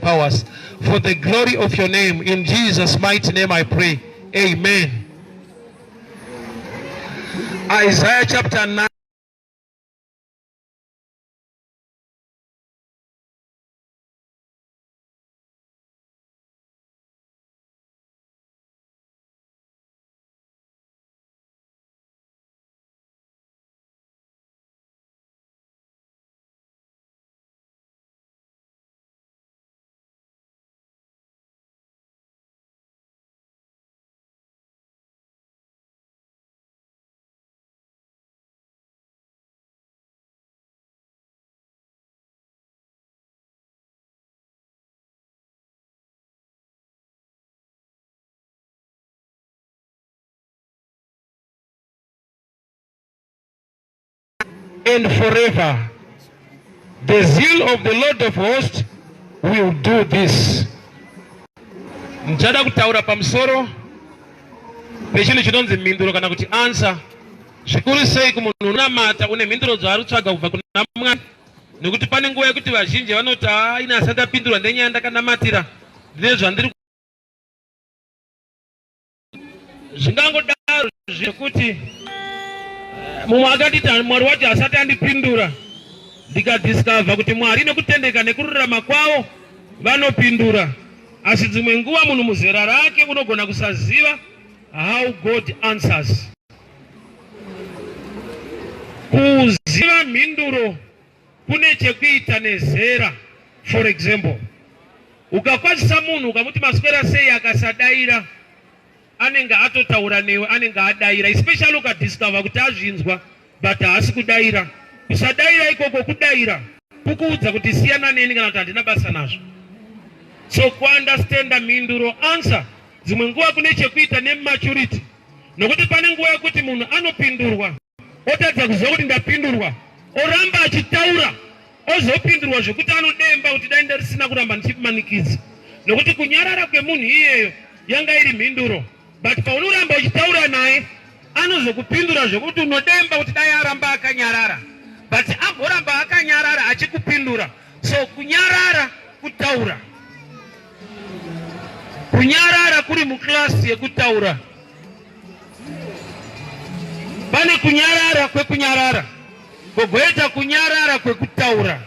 powers. For the glory of your name, in Jesus' mighty name I pray. Amen. Isaiah chapter 9. And forever, the zeal of the Lord of hosts will do this. Mchada kutaura pamsoro pechino chinonzi Mhinduro kana kuti answer. Zvikuru sei kumunhu unamata une mhinduro dzaari kutsvaga kubva kuna Mwari, nekuti pane nguva yekuti vazhinji vanoti ina asati apindurwa ndenyaya ndakanamatira ndine zvandiri. Zvingangodaro zvekuti mumwe akati Mwari wati asati andipindura, ndikadiscover kuti Mwari nekutendeka nekururama kwawo vanopindura, asi dzimwe nguva munhu muzera rake unogona kusaziva how God answers. Kuziva mhinduro kune chekuita nezera. For example, ukakwazisa munhu ukamuti maswera sei akasadaira, anenge atotaura newe, anenge adaira, especially ukadiscover kuti azvinzwa but haasi kudaira. Kusadaira ikoko kudaira kukuudza kuti siyana neni kana kuti handina basa nazvo. So kuunderstanda mhinduro answer dzimwe nguva kune chekuita nematurity, nokuti pane nguva yekuti munhu anopindurwa otadza kuziva kuti ndapindurwa, oramba achitaura ozopindurwa zvokuti anodemba kuti dai ndarisina kuramba ndichimanikidza, nokuti kunyarara kwemunhu iyeyo yanga iri mhinduro. But paunoramba uchitaura naye anozokupindura zvokuti unodemba kuti dai aramba akanyarara, but agoramba akanyarara achikupindura. So kunyarara kutaura, kunyarara kuri muklasi yekutaura. Pane kunyarara kwekunyarara, kogoita kunyarara kwekutaura.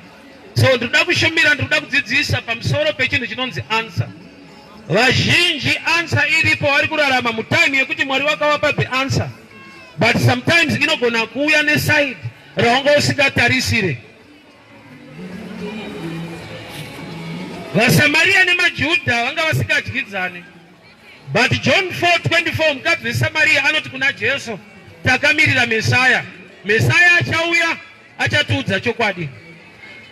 So ndoda kushumira, ndoda kudzidzisa pamusoro pechinhu chinonzi answer. Vazhinji answer iripo vari kurarama mutime yekuti Mwari wakavapa the answer, but sometimes inogona kuuya neside rawanga usingatarisire. VaSamaria nemaJudha vanga vasingadyidzane, but John 4:24 mukadzi weSamaria anoti kuna Jesu, takamirira Mesaya, Mesaya achauya achatiudza chokwadi.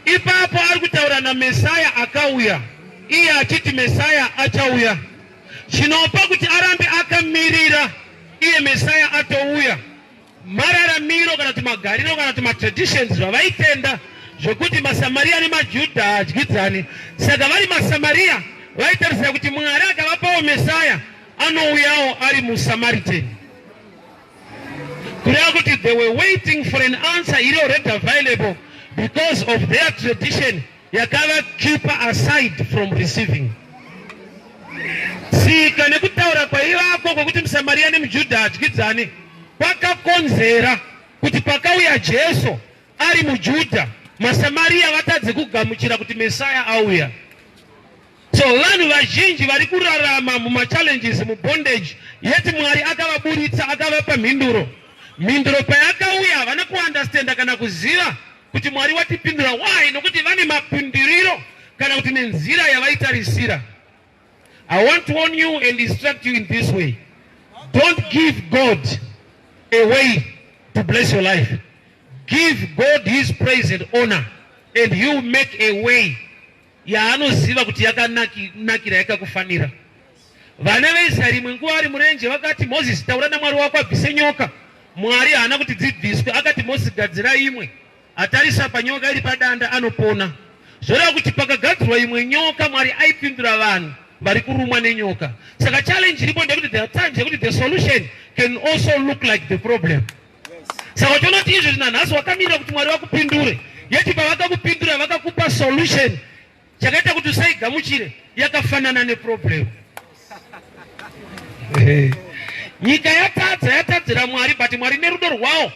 Ipapo ari kutaura naMesaya akauya, iye achiti Mesaya achauya. Chinopa kuti arambe akamirira iye Mesaya atouya, mararamiro kana kuti magariro kana kuti matraditions zvavaitenda zvokuti maSamaria nemaJudha haadyidzane. Saka vari maSamaria vaitarisira kuti Mwari akavapawo Mesaya anouyawo ari muSamaritan. Kureva kuti they were waiting for an answer iri already available because of their tradition yakava keep aside from receiving. Sika nekutaura kwaivako kwokuti muSamaria nemuJudha hadyidzane kwakakonzera kuti pakauya Jesu ari muJudha, maSamaria vatadze kugamuchira kuti Mesaya auya. So vanhu vazhinji vari kurarama mumachallenges, mubondage, yeti Mwari akavaburitsa akavapa mhinduro. Mhinduro payakauya vana kuunderstanda kana kuziva kuti Mwari watipindura. Why? Nokuti vane mapindiriro kana kuti nenzira yavaitarisira. I want to warn you and instruct you in this way. Don't give God a way to bless your life. Give God his praise and honor, and you make a way yaanoziva kuti yakanakira yakakufanira. Vana veIsraeri munguva vari murenje vakati Moses, taura naMwari wako abvise nyoka. Mwari haana kuti dzibviswe, akati Moses, gadzira imwe, atarisa panyoka iri padanda anopona. Zvoreva kuti pakagadzirwa imwe nyoka Mwari aipindura vanhu vari kurumwa nenyoka. Saka challenge iripo ndekuti there are times yekuti the solution can also look like the problem. Saka tonoti izvo zvinanhasi wakamirira kuti Mwari wakupindure, yeti pavakakupindura vakakupa solution chakaita kuti usaigamuchire yakafanana neproblem. Nyika yatadzira Mwari, but Mwari nerudo rwawo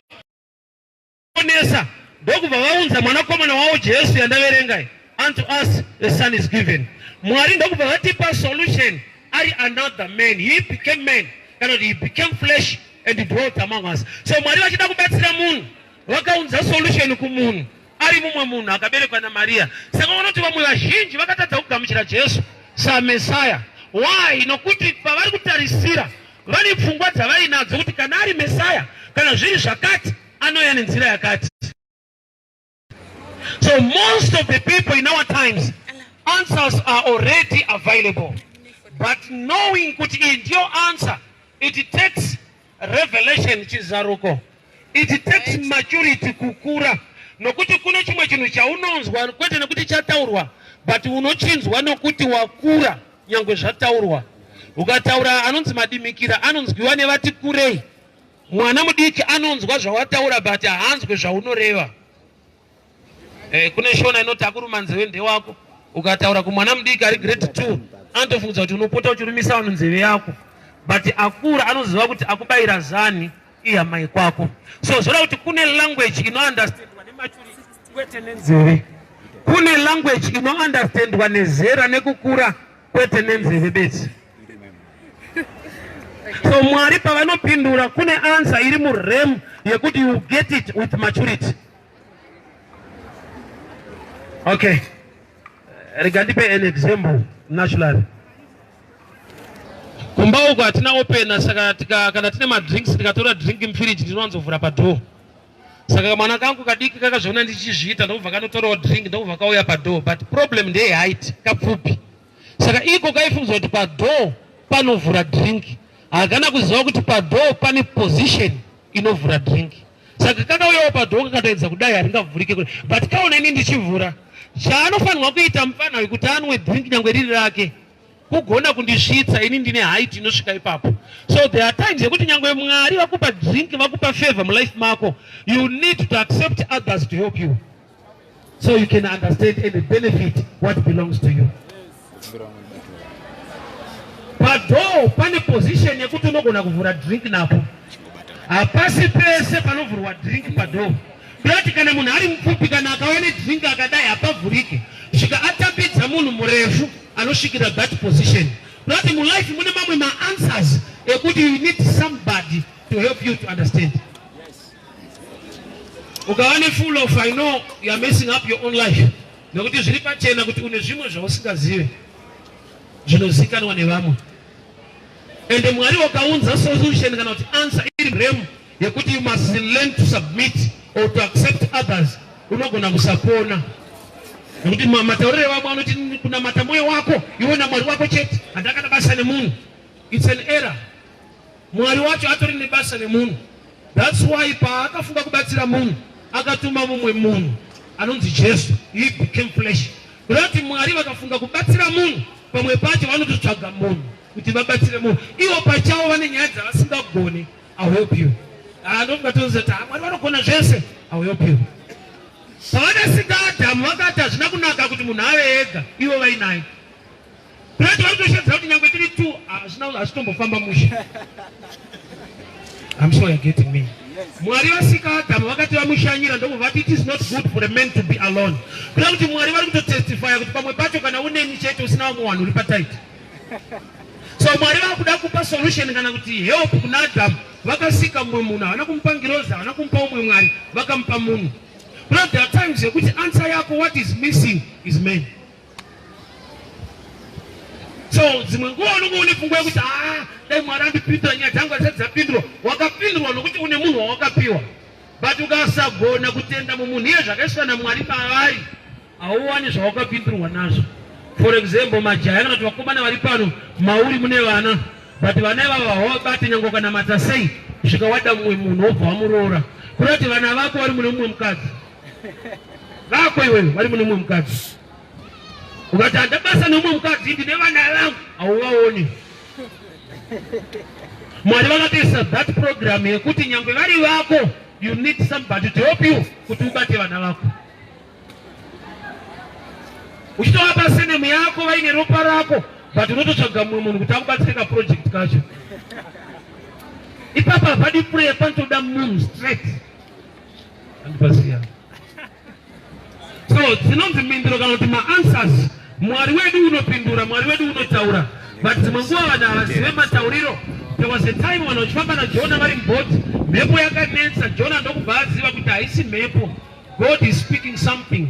onesa ndokubva vaunza mwanakomana wawo Jesu yandaverengai. Unto us a son is given. Mwari ndokubva vatipa solution ari another man. He became man, kana he became flesh and he dwelt among us. So Mwari vachida kubatsira munhu vakaunza solution kumunhu ari mumwe munhu akaberekwa naMaria. Saka vanoti vamwe vazhinji vakatadza kugamuchira Jesu saMesaya. Why? Nokuti pavari kutarisira vane pfungwa dzavainadzo kuti kana ari Mesaya, kana zviri zvakati, anouya nenzira yakati. So most of the people in our times, answers are already available. But knowing kuti iyi ndiyo answer, it takes revelation chizaruko. It takes maturity kukura. Nokuti kune chimwe chinhu chaunonzwa kwete nekuti chataurwa, but unochinzwa nokuti wakura nyangwe zvataurwa. Ukataura anonzi madimikira anonzwiwa nevati kurei. Mwana mudiki anonzwa zvawataura but haanzwe zvaunoreva. Kune shona inoti akuruma nzeve ndewako. Ukataura kumwana mudiki ari grade 2 anotofunga kuti unopota uchirumisa vanhu nzeve yako, but akura anoziva kuti akubayira zani ihamai kwako. So zvoda kuti kune language inounderstandwa nematurity kwete nenzeve. Kune language inounderstandwa nezera nekukura kwete nenzeve bedzi. So Mwari pavanopindura kune answer iri murem yekuti you get it with maturity. Okay. Regandipe an example naturally. Kumba uko hatina opena, saka kana tine madrinks tikatora drink mfiriji ndinowanzovhura padoo. Saka mwana kangu kadiki kakazviona ndichizviita ndobva kanotorawo drink ndobva kauya padoo, but problem ndeye height kapfupi. Saka iko kaifunzwa kuti padoo panovhura drink. Hakana kuziva kuti padoo pane position inovhura drink. Saka kakauyawo padoo kakatoedza kudai haringavhurike, but kaona ini ndichivhura. Chaanofanirwa kuita mufana wekuti anwe drink nyangwe riri rake kugona kundisvitsa ini ndine height inosvika ipapo. So there are times yekuti nyangwe Mwari vakupa drink, vakupa favor mulife mako, you need to accept others to help you so you can understand and benefit what belongs to you. Padoo pane position yekuti unogona kuvhura drink napo. Hapasi pese panovhurwa drink padoo. Kuti kana munhu ari mupfupi kana akaone drink akadai hapavhurike, svika atapidza munhu murefu anosvikira that position. Kuti mulife mune mamwe maanswers ekuti you need somebody to help you to understand. Ukawane full of I know you are messing up your own life. Nokuti zviri pachena kuti une zvimwe zvausingazive zvinozikanwa nevamwe. And Mwari wakaunza solution kana kuti answer iri rem yekuti you must learn to submit or to accept others. Unogona kusapona. Nokuti mataurire vamwe anoti kunamata moyo wako iwe naMwari wako chete, handakana basa nemunhu. It's an error. Mwari wacho atori nebasa nemunhu. That's why paakafunga kubatsira munhu akatuma mumwe munhu anonzi Jesu. He became flesh. Kuti Mwari vakafunga kubatsira munhu, pamwe pacho vanototsvaga munhu kuti vabatsire munhu. Ivo pachavo vane nyaya dzavasingagoni. I'll help you. Ndofungatonzi kuti Mwari vanogona zvese. I'll help you. Pavadasika Adamu vakati hazvina kunaka kuti munhu ave ega, ivo vainaye. Kuti vanotoshedza kuti nyangwe tiri 2 hazvitombofamba mushe. I'm sure you're getting me. Mwari vasika Adamu vakati vamushanyira ndokubva vati it is not good for a man to be alone. Kuda kuti Mwari vari kutotestifya kuti pamwe pacho kana uneni chete usina vamwe vanhu uri pataiti. So Mwari vakuda kupa solution kana kuti help kuna Adamu. Vakasika mumwe munhu, havana kumupa ngirozi, havana kumupa umwe Mwari, vakamupa munhu. But there are times yekuti answer yako what is missing is man. So dzimwe nguva unenge une pfungwa yekuti dai Mwari andipindura nyaya dzangu hadzisati dzapindurwa. Wakapindurwa nokuti une munhu wawakapiwa. But ukasagona kutenda mumunhu iye zvakaiswa naMwari pavari, hauwani zvawakapindurwa nazvo. For example, majaya kana kuti vakomana vari pano mauri mune vana, but vana ivava havabati nyangwe ukanamata sei svika wada mumwe munhu wobva wamuroora. Kuti vana vako vari mune mumwe mukadzi. Vako iwewe vari mune mumwe mukadzi. Ukati handabasa nomumwe mukadzi ndine vana vangu, hauvaoni. Mwari vakatoisa that program yekuti nyangwe vari vako you need somebody to help you kuti ubate vana vako. uchitowapa senemu yako vaine ropa rako, but unototsvaga mumwe munhu kuti akubatsirika project kacho. Ipapa hapadi prayer, panotoda munhu straight. Andipasiya. So dzinonzi Mhinduro kana kuti ma-answers, Mwari wedu unopindura, Mwari wedu unotaura. But dzimwe nguva vanhu havazive matauriro. There was a time when vachifamba naJona vari mubhoti, mhepo yakanetsa, Jona ndokubva aziva kuti haisi mhepo, God is speaking something.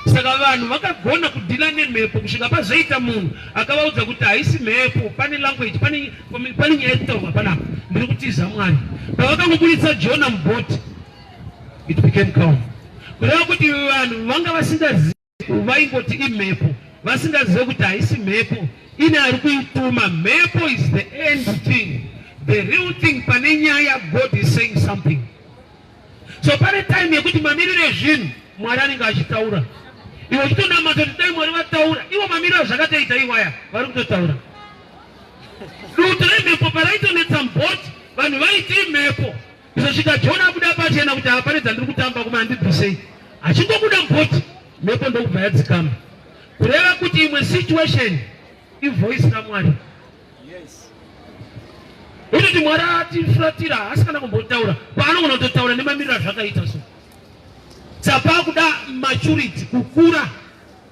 Saka vanhu vakagona kudhila nemhepo kusvika pazoita munhu akavaudza kuti haisi mhepo, pane language, pane nyaya yekutaurwa panapa, ndiri kutiza Mwari. Pavakangobuditsa Jona mubhoti, it became calm. Kureva kuti vanhu vanga vasingazivi, vaingoti imhepo, vasingazive kuti haisi mhepo, ine ari kuituma. Mhepo is the end thing, the real thing. Pane nyaya, God is saying something. So pane time yekuti mamiriro ezvinhu Mwari anenge achitaura. Iwe uchitonamata kuti dai Mwari vataura, iwo mamiriro zvakatoita iwaya vari kutotaura. Dutu remhepo paraitonetsa mubhoti, vanhu vaiti mhepo. Izosvika Jona abuda pachena kuti hapane dzandiri kutamba kuma handibvisei. Achingobuda mubhoti, mhepo ndokubva yadzikama. Kureva kuti imwe situation ivoice raMwari. Kuti Mwari atifuratira hasi kana kumbotaura, paanogona kutotaura nemamiriro azvakaita so. Saka kuda maturity, kukura,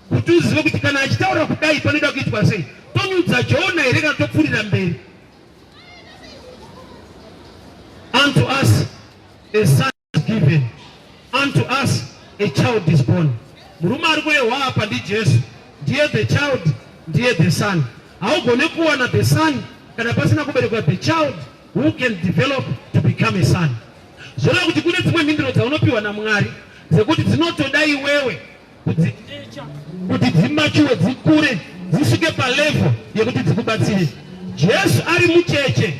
kuti uzive kuti kana achitaura kudai panoda kuitwa sei. Tonyudza Jona here kana topfuurira mberi. Unto us a son is given, unto us a child is born. Murume ari kurehwa apa ndiJesu, ndiye the child, ndiye the son. Haugone kuwana the son kana pasina kuberekwa the child who can develop to become a son. Zvoda kuti kune dzimwe mhinduro dzaunopiwa naMwari dzekuti dzinotoda iwewe kuti dzimachuwe, dzikure, dzisvike palevel yekuti dzikubatsire. Jesu ari mucheche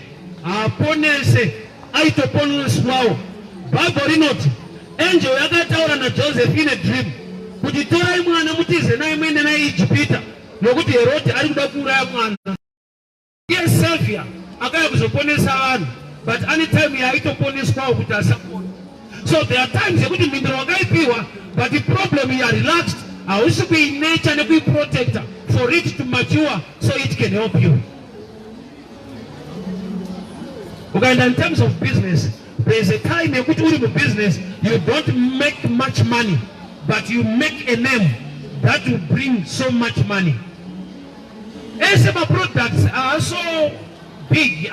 aponese, aitoponeswawo. Bhaibheri rinoti angel yakataura naJoseph in a dream kuti torai mwana mutize naye muende naye Ijipita, nokuti Herode ari kuda kuuraya mwana. Iye Savior akauya kuzoponesa vanhu, but anytime yaitoponeswawo kuti asapona. So there are times yekuti mhinduro wakaipiwa, but the problem you are relaxed, hausi kuinature nekuiprotector for it to mature so it can help you. Okay, in terms of business, there is a time yekuti uri mu business, you don't make much money, but you make a name that will bring so much money. Some products are so big,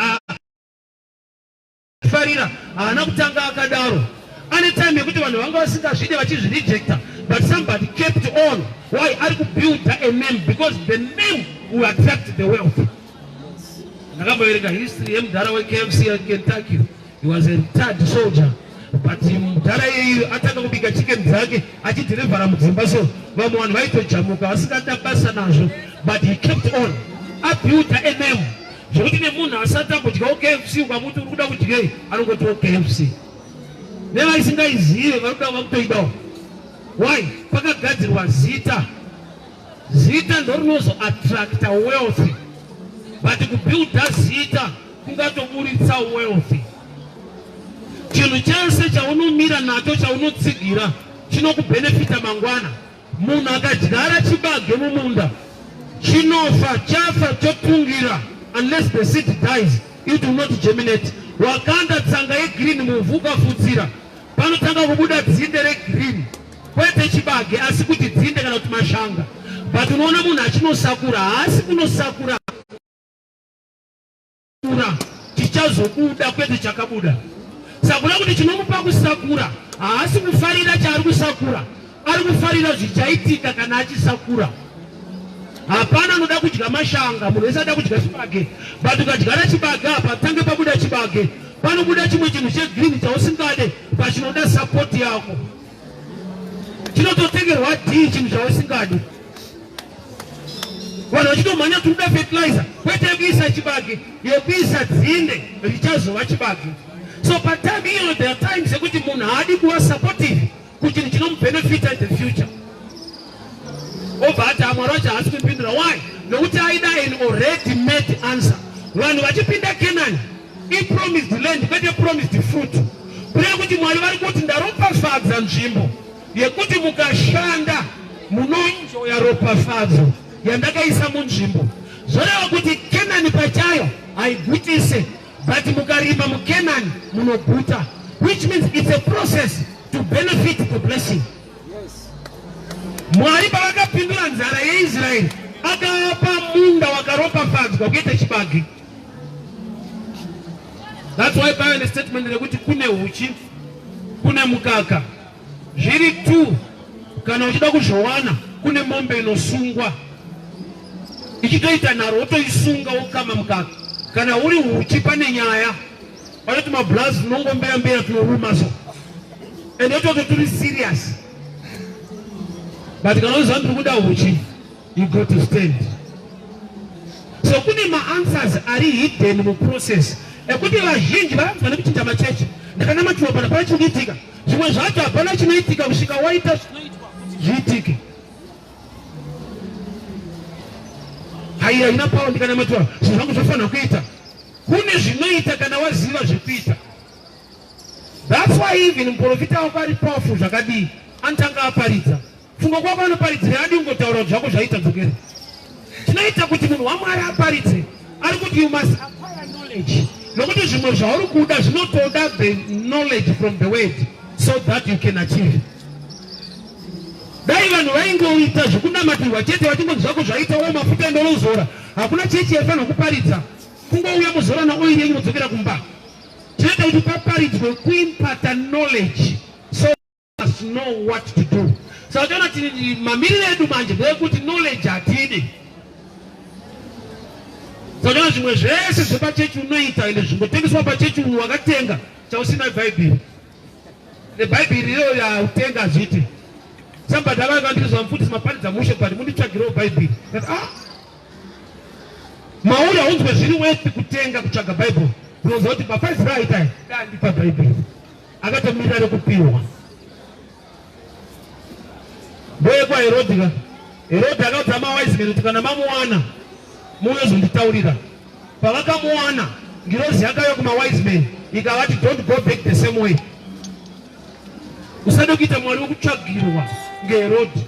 farira anakutanga akadaro. Anytime yekuti vanhu vanga vasingazvide vachizvirejecta, but somebody kept on. Why? Ari kubuild a name, because the name will attract the wealth. Ndakamboverenga history yemudhara weKFC yaKentucky. He was a retired soldier, but mudhara iyeyo atanga kubika chicken dzake achidhirivhara mudzimba, so vamwe vanhu vaitojamuka vasingada basa nazvo, but he kept on. Abuilt a name zvokuti nemunhu asati ambodyawo KFC ukamuti uri kuda kudyei anongotiwo KFC. Nevaisingazive vari kuda vakutoidawo. Why? Pakagadzirwa zita. Zita ndorinozoattracta wealth, but kubuilda zita kungatoburitsa wealth. Chinhu chese chaunomira nacho chaunotsigira chinokubenefita mangwana. Munhu akadyara chibage mumunda chinofa, chafa, chotungira. Unless the seed dies, it will not germinate. Wakanda tsanga yegreen muvhu ukafutsira, panotanga kubuda dzinde regreen, kwete chibage asi kuti dzinde kana kuti mashanga. But unoona munhu achinosakura, haasi kunosakura chichazobuda kwete chakabuda. Sakura kuti chinomupa kusakura haasi kufarira chaari kusakura, ari kufarira zvichaitika kana achisakura. Hapana anoda kudya mashanga, munhu wese ada kudya chibage, but ukadyara chibage apa tange pabuda chibage, panobuda chimwe chinhu chegreen chausingade, pachinoda support yako. Chinototengerwa dhii chinhu chausingade. Vanhu vachitomhanya kuti unoda fertilizer, kwete yekuisa chibage, yekuisa dzinde richazova chibage. So patime iyo there are times yekuti munhu haadi kuva supportive kuchinhu chinomubenefita in the future. Obva ati Mwari wacho haasi kupindura. Why? Nokuti aida an already made answer. Vanhu vachipinda Canaan, promised land kwete promised fruit. Kureva kuti Mwari vari kuti ndaropafadza nzvimbo yekuti mukashanda munonjoya ropafadzo yandakaisa munzvimbo. Zvoreva kuti Kenani pachayo haigutise, but mukarima muKenani munoguta, which means it's a process to benefit the blessing. Mwari pavakapindura nzara yeIsraeri akavapa munda wakaropafadzwa kuita chibage. That's why by the statement rekuti kune huchi kune mukaka zviri tu, kana uchida kuzvowana kune mombe inosungwa ichitoita nharo wotoisunga wokama mukaka. Kana uri huchi pane nyaya vanoti mablazi unongombera mbera tunoruma so, and yototo turi serious. But kana uziva ndiri kuda huchi, you got to stand. So kune ma-answers ari hidden muprocess ekuti vazhinji vanzwa nekuchinja machechi. Ndakanamatiwa pana pana chinoitika, zvimwe zvacho hapana chinoitika kusvika waita zvinoitwa zviitike. Haiya ina pawo ndikanamatiwa zvinhu zvangu zvofanira kuita. Kune zvinoita kana waziva zvekuita. That's why even muprofita wako ari powerful zvakadii anotanga aparidza. Fungo kwako anoparidzira adi ungotaura kuti zvako zvaita dzokera. Chinoita kuti munhu waMwari aparidze ari kuti you must acquire knowledge. Nokuti zvimwe zvauri kuda zvinotoda the knowledge from the word so that you can achieve. Dai vanhu vaingoita zvokunamatirwa chete vachingonzi zvako zvaita wo mafuta endorozora, hakuna chechi yaifanira kuparidza. Kungouya muzora naoiri yenyu modzokera kumba. Chinoita kuti paparidzwe kuimpata knowledge so you must know what to do. Saka tiona kuti mamiriro edu manje ndeyekuti knowledge hatidi. Saka zvimwe zvese zvepachechi unoita ende zvingotengeswa pachechi unhu wakatenga chausina bhaibheri. Nebhaibheri iyo yautenga hazviti. Somebody akandizwa mufundisi maparidza mushe but munditsvagirawo bhaibheri. Mauri haunzwe zviri worth kutenga kutsvaga bhaibheri. Unoziva kuti mapariziro aita dandipa bhaibheri. Akatomirira rekupiwa. Mboye kwa Herodhi ka. Herodhi akauti ama-wise men kuti kana mamuwana muyozonditaurira. Pavakamuwana ngirozi yakauya kuma-wise men ikavati don't go back the same way. Usade kuita mwari wekutsvagirwa ngeHerodhi.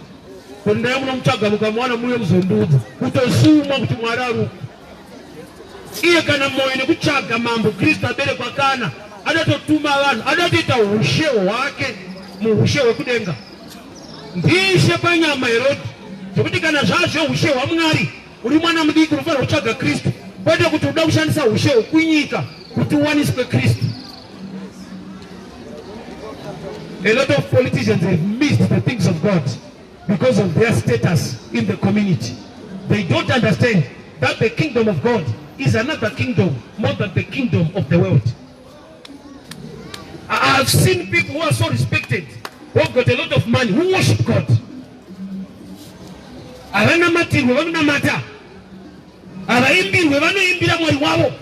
Kuti ndaya munomutsvaga mukamuwana muye muzondiudza. Kutosumwa kuti mwari aruku. Iye kana mwoyo nekutsvaga mambo Kristu aberekwa kana adatotuma vanhu, adatoita ushe hwake muushe hwekudenga. Ndishe panyama Herodhi zvokuti kana zvazvo ushe hwaMwari uri mwana mudiki unofanira kutsvaga Kristu, kwete kuti uda kushandisa ushe hwekunyika kuti uwaniswe Kristu. A lot of politicians have missed the things of God because of their status in the community. They don't understand that the kingdom of God is another kingdom more than the kingdom of the world. I have seen people who are so respected, who have got a lot of money, who worship God. Avanamatirwe vanonamata, avaimbirwe vanoimbira Mwari wavo.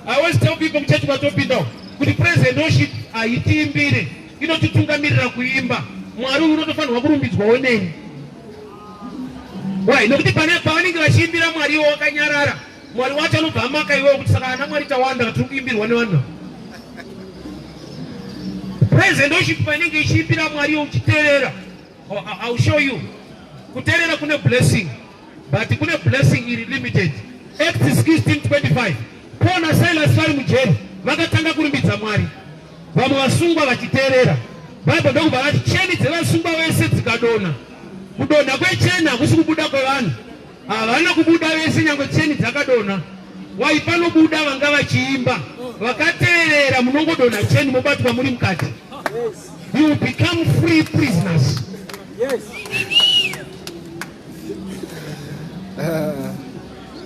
I always tell people muchechi vatopinda kuti praise and worship haitiimbire, inotitungamirira kuimba. Mwari unotofanirwa kurumbidzwa weneni. Why? Nokuti pavanenge vachiimbira Mwari iwo wakanyarara, Mwari wacho anobva amaka iwewe kuti saka ana Mwari tawanda tiri kuimbirwa nevanhu. Praise and worship painenge ichiimbira Mwari iwo uchiteerera. I'll show you. Kuteerera kune blessing, but kune blessing iri limited. Acts 16:25. Paul na Silas vari mujeri vakatanga kurumbidza Mwari. Vamwe vasungwa vachiteerera. Bible ndokubva vati cheni dzevasungwa vese dzikadona. Kudona kwecheni hakusi kubuda kwevanhu. Havana kubuda vese nyangwe cheni dzakadona. Wai panobuda vanga vachiimba. Vakateerera munongodona cheni mobatwa muri mukati. You become free prisoners. Yes.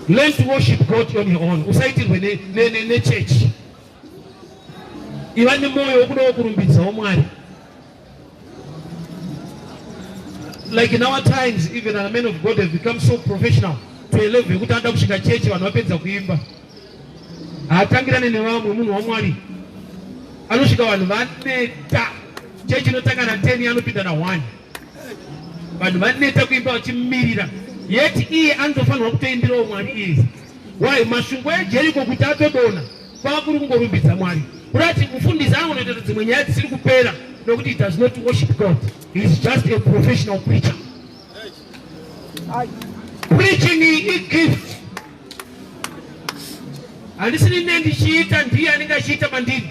Learn to worship God on your own. Usaitirwe ne church. Iva nemoyo wokuda wokurumbidza waMwari. Like in our times, even our men of God have become so professional to a level yekuti anda kusvika chechi vanhu vapedza kuimba. Haatangirane nevamwe munhu waMwari. Anosvika vanhu vaneta. Chechi inotanga na 10 anopinda na 1. Vanhu vaneta kuimba vachimirira. Yet iye anofanirwa kutoimbirawo Mwari iye. Why? Mashungu eJeriko kuti atodona kwakuri kungorumbidza Mwari. Kurati mufundisi anoita dzimwe nyaya dzisiri kupera nokuti he does not worship God. He is just a professional preacher. Preaching is gift. And listening to the sheet and here and the sheet of Mandin.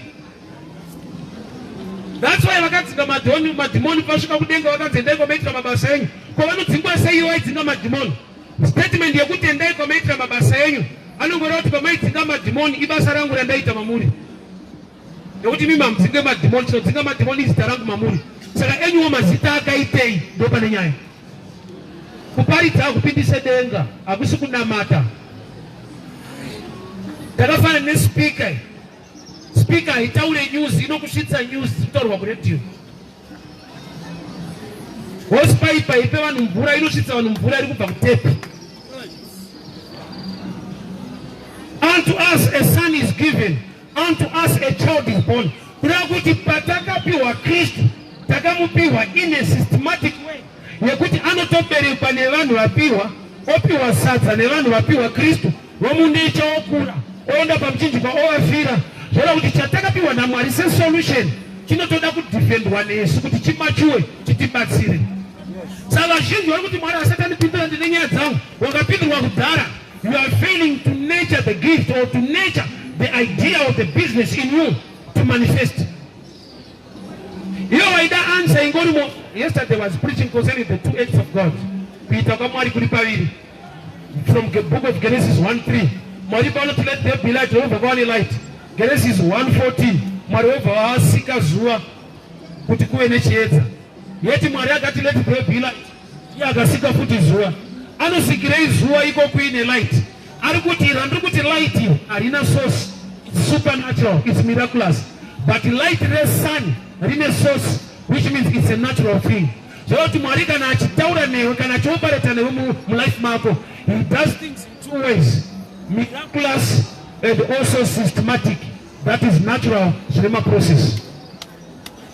That's why I got the Madon, Madimon, Pascal, and they go make from a saying, Colonel Timber say you ain't no Madimon. Statement you put and they go make from a saying, I don't go out to make Madimon, Ibasarang and Data Mamuri. What do you mean, Mam? Singama Dimon, so Singama Dimon is Tarang Mamuri. So anyone must sit out Kaite, Dopanay. Kuparita, Kupindi Sedenga, Abusukuna Mata. Tarafa and speaker. Speaker, he told the news, you know, shits and news to talk about you. What's pipe, if one Mhinduro, you know, shits on Mhinduro, you tape. Unto us a son is given, unto us a child is born. Kuraguti pataka piwa Kristu, tagamu piwa in a systematic way. Yakuti anotoperi pa nevanu wapiwa, opiwa sasa nevanu wapiwa Kristu, wamundecha okura, onda pa mchinji kwa oafira. Jora kuti chataka piwa na mwari se solution. Chino toda kuti defend one Yesu kuti chimachue chitibatsire. Sala zhinji wari kuti mwari asatani pindura ndinenya dzangu wakapindurwa kudhara. You are failing to nurture the gift or to nurture the idea of the business in you to manifest. You know that answer in God. Yesterday I was preaching concerning the 2 acts of God. Peter Kamari Kuripaviri from the book of Genesis 1:3. Maribano to let there be light over one light. Genesis 1:14. Marova sika zua kutikuwe nechiedza. Yeti Mwari akati let there be light. Yakasika futi zua. Anosikirei zua iko kuine light. Arikuti light hiyo arina source. It's supernatural. It's miraculous. But light rays sun rine source, which means it's a natural thing. So Mwari kana achitaura newe kana chopareta newe mu life mako. He does things in 2 ways. Miraculous and also systematic. That is natural Shrema process.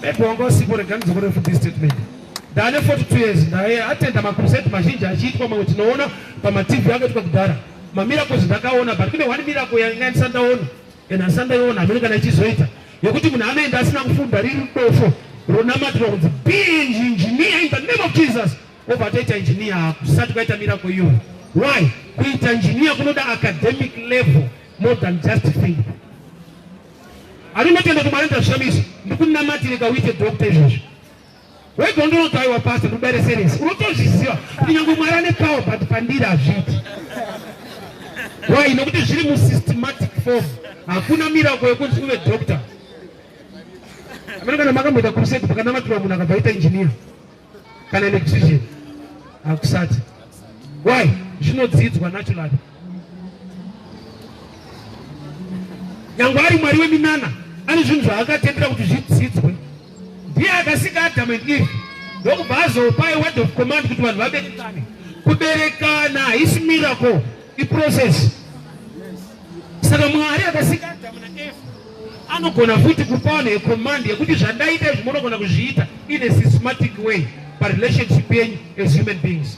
Maybe one go see for this statement. Dane 42 years na atenda makrusade mazhinji achiitwa mamwe tinoona pama TV yake tukakudhara. Mamiracles ndakaona but kune one miracle yangandisandaona ena sandaona amerika nachizoita yekuti munhu anoenda asina kufunda riri dofo ronamatira kunzi be engineer in the name of Jesus. Obataita engineer hakusati kwaita miracle iyo. Why? Kuita engineer kunoda academic level more than just faith. Arinotenda kumarenda shamisi ndikunamatire kawite doctor izvozvo. We don't know how you pastor to better series. Utozviziva kuti nyange Mwari ane power but pandira hazviti. Why? Nokuti zviri mu systematic form. Hakuna miracle yekunzi uve doctor. Amene kana makamboita crusade pakanamatira munhu akabvaita engineer kana electrician. Hakusati. Why? Zvinodzidzwa naturally. Nyange ari Mwari weminana ane zvinhu zvaakatendera kuti zvidzidzwe. Ndiye akasika Adam and Eve. Ndokubva azopa word of command kuti vanhu vaberekane. Kuberekana is miracle, i process. Saka Mwari akasika Adam na Eve. Anogona futi kupa a command yekuti zvandaita izvi munogona kuzviita in a systematic way pa relationship yenyu as human beings.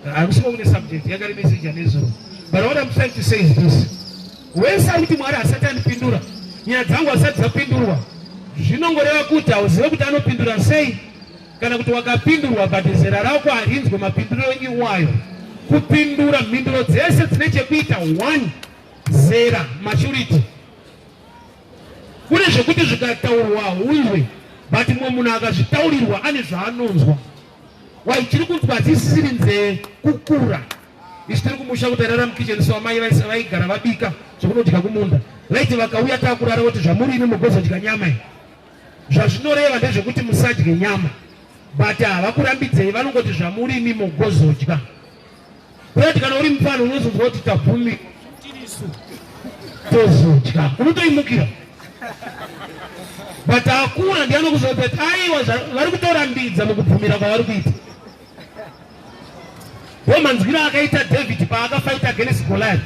I'm speaking the subject. I got a message on this. But what I'm trying to say is this. When sauti Mwari asati anopindura, nyaya dzangu asati dzapindurwa. Zvinongoreva kuti hauzive kuti anopindura sei kana kuti wakapindurwa but zera rako harinzwe mapinduro iwayo. Kupindura mhinduro dzese dzine chekuita 1 zera maturity. Kune zvekuti zvikataurwa unzwe but mumwe munhu akazvitaurirwa ane zvaanonzwa. Wai chiri kunzwa hadzisisiri nzee kukura. Isi tiri kumusha kuti rara mukitchen so amai vaigara vabika zvokunodya kumunda. Vaiti vakauya takurara kuti zvamuri mugozodya nyama iyi. Zvazvinoreva ndezvekuti musadye nyama but havakurambidzei vanongoti zvamurimi mugozodya. Kuti kana uri mufano unozonzwa kuti tabvumi tirisu tozodya unotoimukira but akura ndianokuzoti aiwa vari kutorambidza mukubvumira kwavari kuita. Womanzwira akaita David paakafaita against Goliath.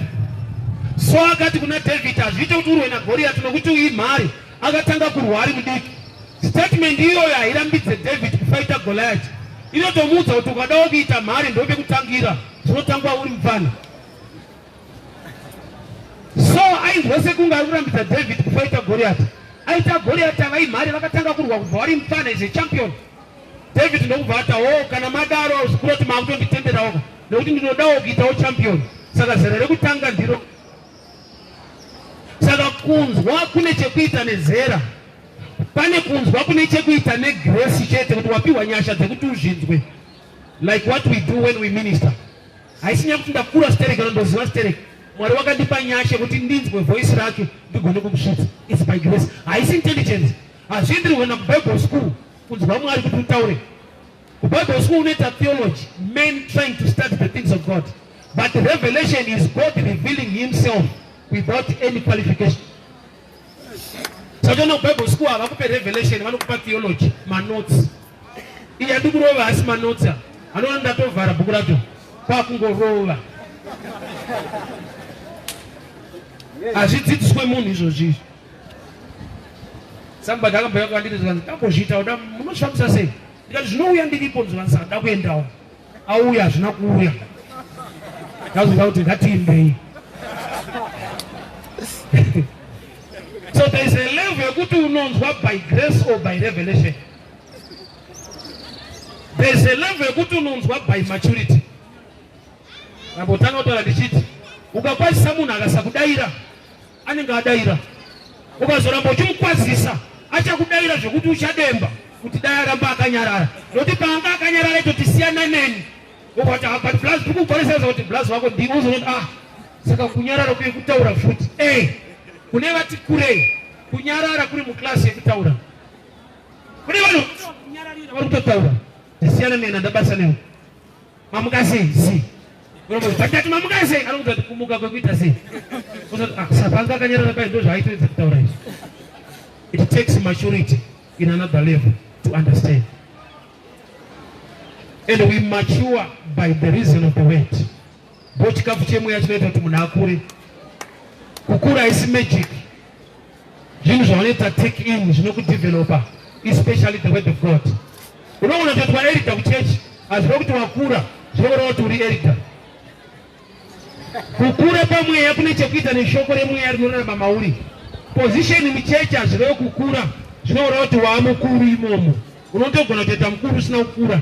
So akati kuna David hazviite kuti urwe naGoliath nokuti uimhari akatanga kurwa ari mudiki. Statement iyoyo hairambidze David kufaita Goliath. Inotomudza kuti ukadawo kuita mhari ndopekutangira zvinotangwa uri mufana. So ainzwa sekunge ari kurambidza David kufaita Goliath. Aita Goliath avaimhari vakatanga kurwa kubva vari mufana as a champion. David ndokubva ati kana madaro zvikuru kuti maakutonditenderawo nekuti ndinodawo kuitawo champion. Saka zera rekutanga ndiro. Saka kunzwa kune chekuita nezera. Pane kunzwa kune chekuita negrace chete kuti wapiwa nyasha dzekuti uzvinzwe. Like what we do when we minister. Haisinya kuti ndakura stereka ndoziva stereka. Mwari wakandipa nyasha kuti ndinzwe voice rake ndigone kumusvitsa. It's by grace. Haisi intelligence. Hazvindiri kuenda kuBible school kunzwa Mwari kuti utaure. Kubible school unoita theology, men trying to study the things of God. But the revelation is God revealing himself without any qualification. So don't know Bible school avakupa revelation, vanokupa theology, my notes. Iya ndikurova asi my notes. Anoona ndatovhara bhuku racho. Kwakungorova. Hazvidzidziswe munhu izvozvi. Somebody akabhuya kwandiri zvanzi ndambozviita uda munozvifambisa sei? Ndikati zvinouya ndiripo ndizvanzi saka ndakuendawo. Auya hazvina kuuya. Ndazoda kuti ngatiimbei. So there is a level yekuti unonzwa by grace or by revelation. There is a level yekuti unonzwa by maturity. Ndambotanga kutaura ndichiti ukakwazisa munhu akasakudaira anenge adaira. Ukazoramba uchimukwazisa achakudaira zvokuti uchademba kuti dai aramba akanyarara. Nokuti paanga akanyarara itoti siyana neni. Ukati but blaz ndikubharisa kuti blaz wako ndimo uzonoti saka kunyarara kuye kutaura futi. Kune vati kurei kunyarara kuri muklasi yekutaura. Kune vanhu kunyararira vari kutotaura. Siyana neni ndabasa newe. Mamuka sei? Batati mamuka sei? Anokuti kumuka kwekuita sei? Sapanga akanyarara pai ndozvaitoedza kutaura izvi. It takes maturity in another level to understand. And we mature by the reason of the word. Bochikafu chemweya chinoita kuti munhu akure. Kukura haisi magic. Zvinhu zvavanoita take in zvinokudevelopa, especially the word of God. Unoona kuti waerita kuchechi hazviva kuti wakura zvinoreva kuti uri erita. Kukura pamweya kune chekuita neshoko remweya rinorarama mauri. Position muchechi hazvirevi kukura zvinoreva kuti waamukuru imomo. Unotogona kutoita mukuru usina kukura.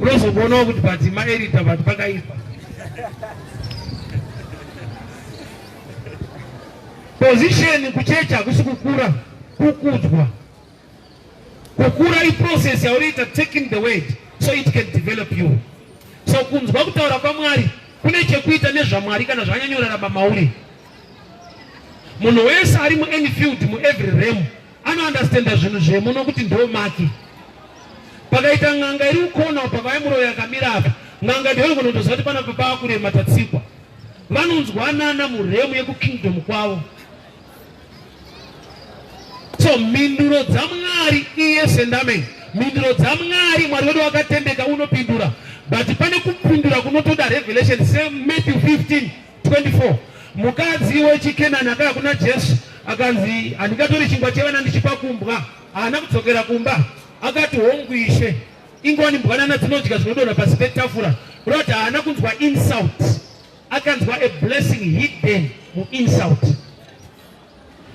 Unozobonawo kuti bati maerita bati pakaipa. Position kuchechi hakusi kukura, kukudzwa. Kukura iprocess yauriita taking the word so it can develop you. So kunzwa kutaura kwaMwari kune chekuita nezvaMwari kana zvanyanyorarama mauri. Munhu wese ari any field mu every realm anounderstanda zvinhu zvemuno kuti ndo maki. Pakaita ng'anga iri kukona pakauya muroyo yakamira apa, ng'anga ndiyo kunondoziva kuti panapa paakurema tatsikwa. Vanonzwanana muremu yekukingdom kwavo. So mhinduro dzaMwari yes and amen. Mhinduro dzaMwari Mwari wedu wakatendeka unopindura. But pane kupindura kunotoda revelation same Matthew 15:24. Mukadzi wechiKenani akauya kuna Jesu akanzi handingatori chingwa chevana ndichipa kumbwa. Haana kudzokera kumba. Akati hongu Ishe ingwani mbwanana dzinodya zvinodonha pasi petafura. Kuti haana kunzwa insult. Akanzwa a blessing hidden mu insult.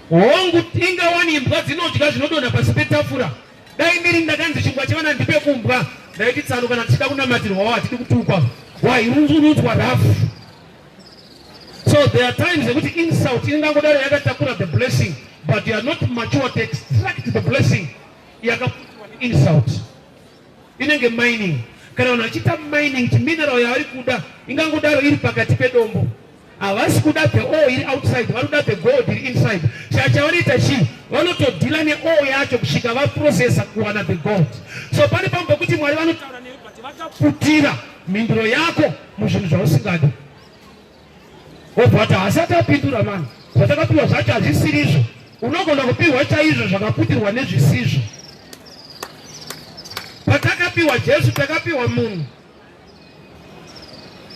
Hongu ingawani imbwa dzinodya zvinodonha pasi petafura. Dai ndiri ndakanzi chingwa chevana ndipe kumbwa ndaiti tsano kana tichida kunamatirwa hatidi kutukwa. Wairunzurudzwa rafu. So there are times that insult ingangodaro yakatakura the blessing, but you are not mature to extract the blessing. Insult inenge mining. Kana unachita mining mineral yavari kuda ingangodaro iri pakati pedombo. Havasi kuda the ore iri outside, vanoda the gold iri inside. Chachavanoita chi vanotodhila neore yacho kusvika vaprocessa kuwana the gold. So pane pamwe pekuti Mwari vanotaura newe but vakaputira mhinduro yako muzvinhu zvausingadi. Wobva kuti hasati apindura mani zvatakapiwa zvacho hazvisirizvo. Unogona kupiwa chaizvo zvakaputirwa nezvisizvo. Patakapiwa Jesu takapiwa munhu.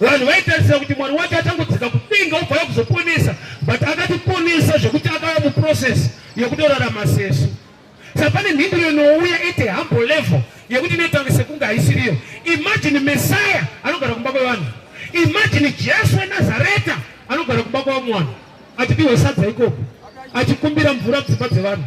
Vanhu vaitarisira kuti Mwari wacho achangodzika kudenga obva kuzoponesa, but akatiponesa zvokuti akava muprocess yekutorarama sesu. Saka pane mhinduro inouya at a humble level yekuti inoita sekunge haisiriyo. Imagine Messiah anogara kumba kwevanhu. Imagine Jesu weNazareta anogara kumba kwamwana achipiwa sadza ikoko, achikumbira mvura kudzimba dzevanhu,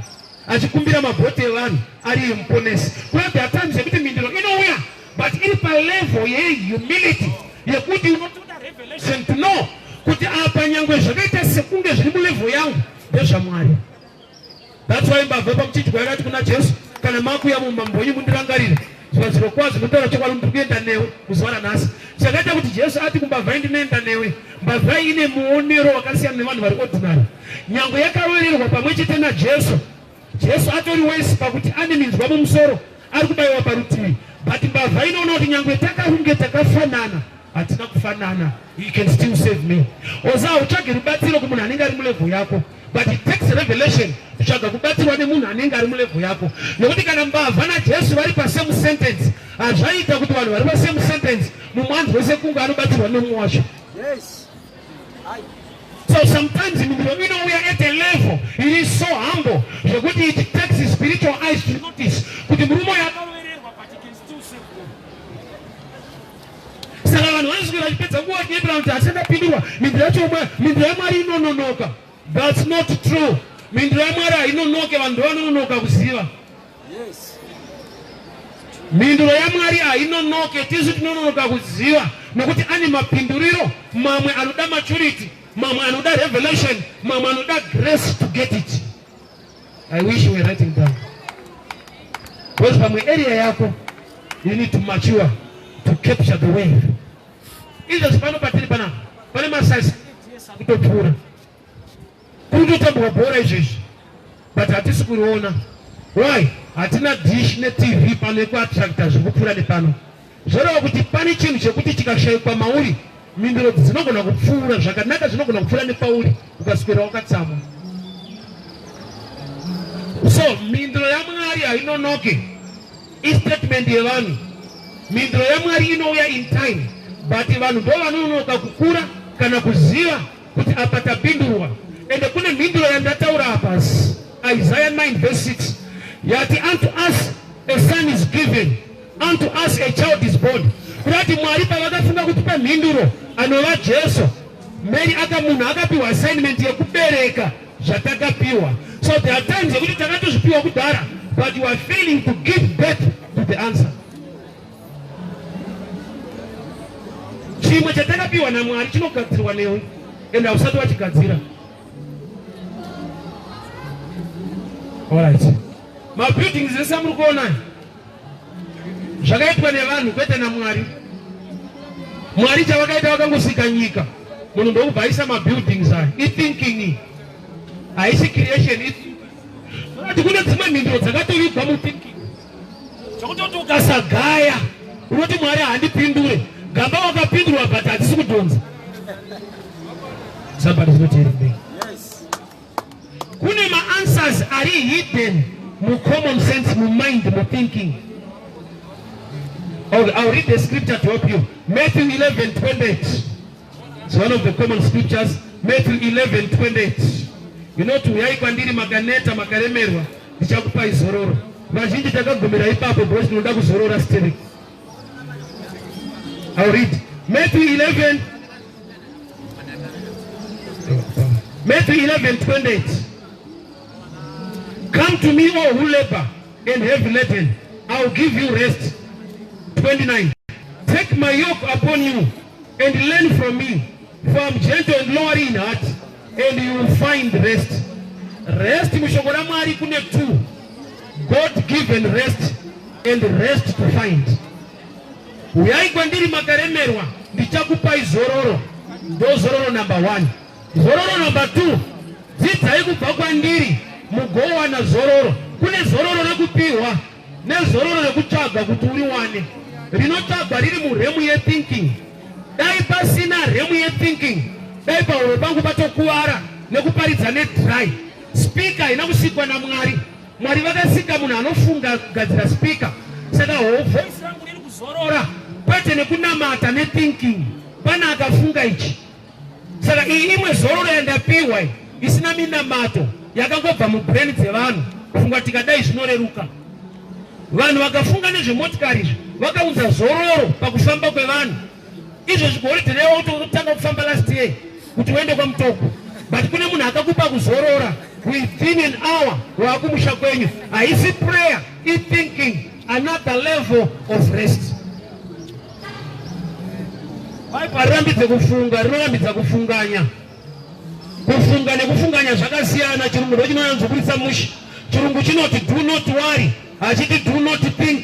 achikumbira mabhoti evanhu ari muponesi. Kuna there are times yekuti mhinduro inouya but iri palevel yehumility yekuti unotoda revelation to know kuti apa nyangwe zvakaita sekunge zviri mulevel yangu ndezvaMwari. That's why mbabva pamuchidya yakati kuna Jesu, kana makuya mumambonyi mundirangarire zviro kwazvo mutora chokwadi ndikuenda newe kuzuva ranhasi. Chakaita kuti Jesu ati kumbavhai ndinoenda newe, mbavhai ine muonero wakasiyana nevanhu vari ordinary. Nyangwe yakawererwa pamwe chete naJesu. Jesu atori wese pakuti ane minzwa mumusoro ari kubayiwa parutivi, but mbavha inoona kuti nyangwe takarunge takafanana hatina kufanana. He can still save me. Oza utsvage rubatsiro kumunhu anenge ari mulevel yako, but it takes revelation kutsvaga kubatsirwa nemunhu anenge ari mulevel yako. Nekuti kana mbavha naJesu vari pasame sentence, hazvaita kuti vanhu vari pasame sentence mumwe anzwe sekunge anobatsirwa nemumwe wacho. Yes. So sometimes we are at a level, it is so humble, it takes his spiritual eyes to notice. But it can still save them. That's not true. Yes. Mhinduro yaMwari hainonoke.Tisu nonoka kuziva nokuti ane mapinduriro, mamwe anoda maturity, mamwe anoda revelation, mamwe anoda grace to get it. I wish you were writing down. Because pamwe area yako you need to mature to capture the wave. Izvo zvipano patiri pana pane masasi kutopfuura kurikutambwa bhora izvezvi, but hatisi kuriona. Why? Hatina dish neTV pano yekuattracta zvekupfuura nepano. Zvoreva kuti pane chinhu chekuti chikashayikwa mauri, mhinduro dzinogona kupfuura zvakanaka, zvinogona kupfuura nepauri ukaswera wakatsamwa. So mhinduro yaMwari hainonoke istatement yevanhu. Mhinduro yaMwari inouya in time, but vanhu ndo vanonoka kukura kana kuziva kuti apa tapindurwa. Ende kune mhinduro yandataura apa, Isaiah 9 verse 6, yati unto us a son is given, unto us a child is born. Kurati Mwari pavakafunga kutipa mhinduro anova Jesu, Mary munhu akapiwa assignment yekubereka zvatakapiwa. So there are times yekuti takatozvipiwa kudhara, but you are failing to give birth to the answer. Chimwe chatakapiwa naMwari chinogadzirwa newe, ende hausati wachigadzira. Alright. Mabuildings ese muri kuona zvakaitwa nevanhu kwete naMwari. Mwari chavakaita vakangosika nyika, munhu ndokubva aisa mabuildings aya. Ithinking haisi creation. Ati kune dzimwe mhinduro dzakatovigwa muthinking, zvokutoti ukasagaya unoti Mwari handipindure. Gamba wakapindurwa but hatisi kudhonza. Somebody is not hearing me. Yes. Kune ma-answers ari hidden mu common sense, mu mind, mu thinking. I'll read the scripture to help you. Matthew 11:28. It's one of the common scriptures. Matthew 11:28. You know, tuyai kwandiri makaneta makaremerwa ndichakupa izororo. Vazhinji takagumira ipapo because tinoda kuzorora still. I'll read Matthew 11. Matthew 11:28. Come to me, all who labor and heavy laden, I will give you rest. 29. Take my yoke upon you and learn from me, for I am gentle and lowly in heart, and you will find rest. Rest mushoko la Mwari kune two: God-given rest and rest to find. Uyai kwandiri makaremerwa ndichakupa izororo. Ndo zororo number 1. Zororo number 2, dzidzai kubva kwandiri mugowana zororo. Kune zororo rekupiwa nezororo rekutsvaga kuti uriwane. Rinotsvagwa riri muremu yethinking. Dai pasina remu yethinking, dai pahuro pangu patokuwara nekuparidza nedry. Speaker ina kusikwa naMwari. Mwari vakasika munhu anofunga kugadzira speaker. Saka voice yangu riri kuzorora kwete nekunamata nethinking. Pana akafunga ichi. Saka iyi imwe zororo yandapiwa isina minamato, yakangobva mubrain dzevanhu kufunga tikadai zvinoreruka. Vanhu vakafunga nezvemotikari izvi vakaunza zororo pakufamba kwevanhu. Izvo zvigoridzirewo kutotanga kufamba last year kuti uende kwamutoko, but kune munhu akakupa kuzorora within an hour waakumusha kwenyu. Haisi prayer, thinking, another level of rest. Arambidze kufunga, rinorambidza kufunganya. Kufunga nekufunganya zvakasiyana. Chirungu ndo chinonyanzokudisa mushi. Chirungu chinoti do not worry, achiti do not think.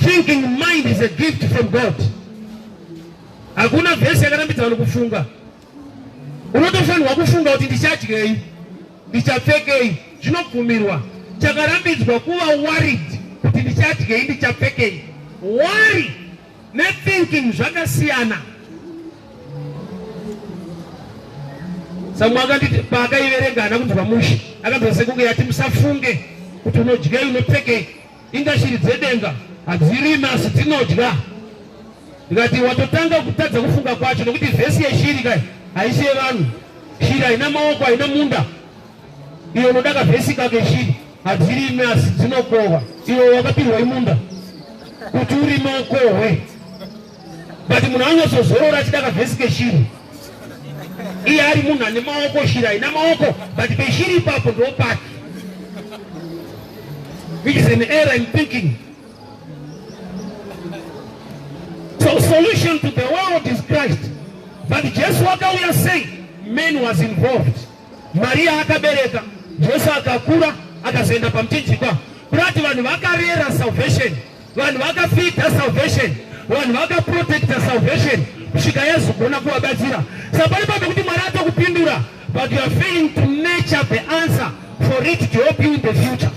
Thinking mind is a gift from God. Hakuna vhesi yakarambidza vanhu kufunga. Unotofanirwa kufunga kuti ndichadyei, ndichapfekei, zvinobvumirwa. Chakarambidzwa kuva worried kuti ndichadyei, ndichapfekei. Worry nethinking zvakasiyana. Samwe akanditi paakaiverenga ana kunzwa mushi, akanzwa sekunge yati musafunge kuti unodyei unopfekei. Inga shiri dzedenga hadzirimi asi dzinodya. Ndikati watotanga kutadza kufunga kwacho nokuti vhesi yeshiri kai haisi yevanhu. Shiri haina maoko, haina munda. Iyo unoda kavhesi kake shiri hadzirimi asi dzinokohwa. Iyo wakapirwa imunda kuti urime ukohwe. But munhu anyazozorora achida kavhesi keshiri. Iye ari munhu ane maoko, shiri haina maoko, but peshiri ipapo ndo pake. Which is an error in thinking. So solution to the world is Christ. But just what we are saying, man was involved. Maria akabereka, Jesu akakura, akazoenda pamchinjikwa. Kurati vanhu vakarera salvation, vanhu vakafita salvation, vanhu vakaprotecta salvation. Kusvika Yesu kuona kuvabatsira. Sapari papo kuti Mwari atokupindura, but you are failing to nurture the answer for it to help you in the future.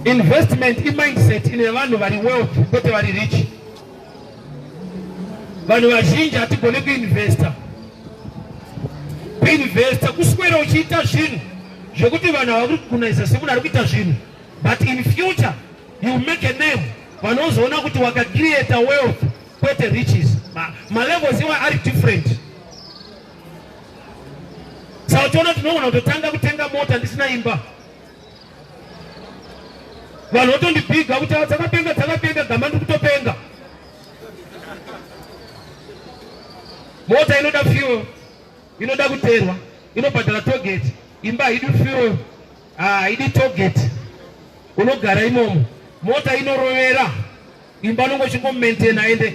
Investment in mindset in vanhu vari wealth kwete vari rich. Vanhu vazhinji hatigone kuinvesta. Kuinvesta kuswera uchiita zvinhu zvokuti vanhu havari kukunaisa semunhu ari kuita zvinhu. But in future you make a name. Vanozoona kuti wakacreate a wealth kwete riches. Malevels iwa are different. Saka uchiona tinogona kutotanga kutenga mota ndisina imba. Vanhu votondibhiga kuti dzakapenga gama ndiri kutopenga. Mota inoda fuel, inoda kuterwa, inobhadhara tollgate. Imba haidi fuel, haidi tollgate. Unogara imomo. Mota inorovera, imba nongochingommaintaina ende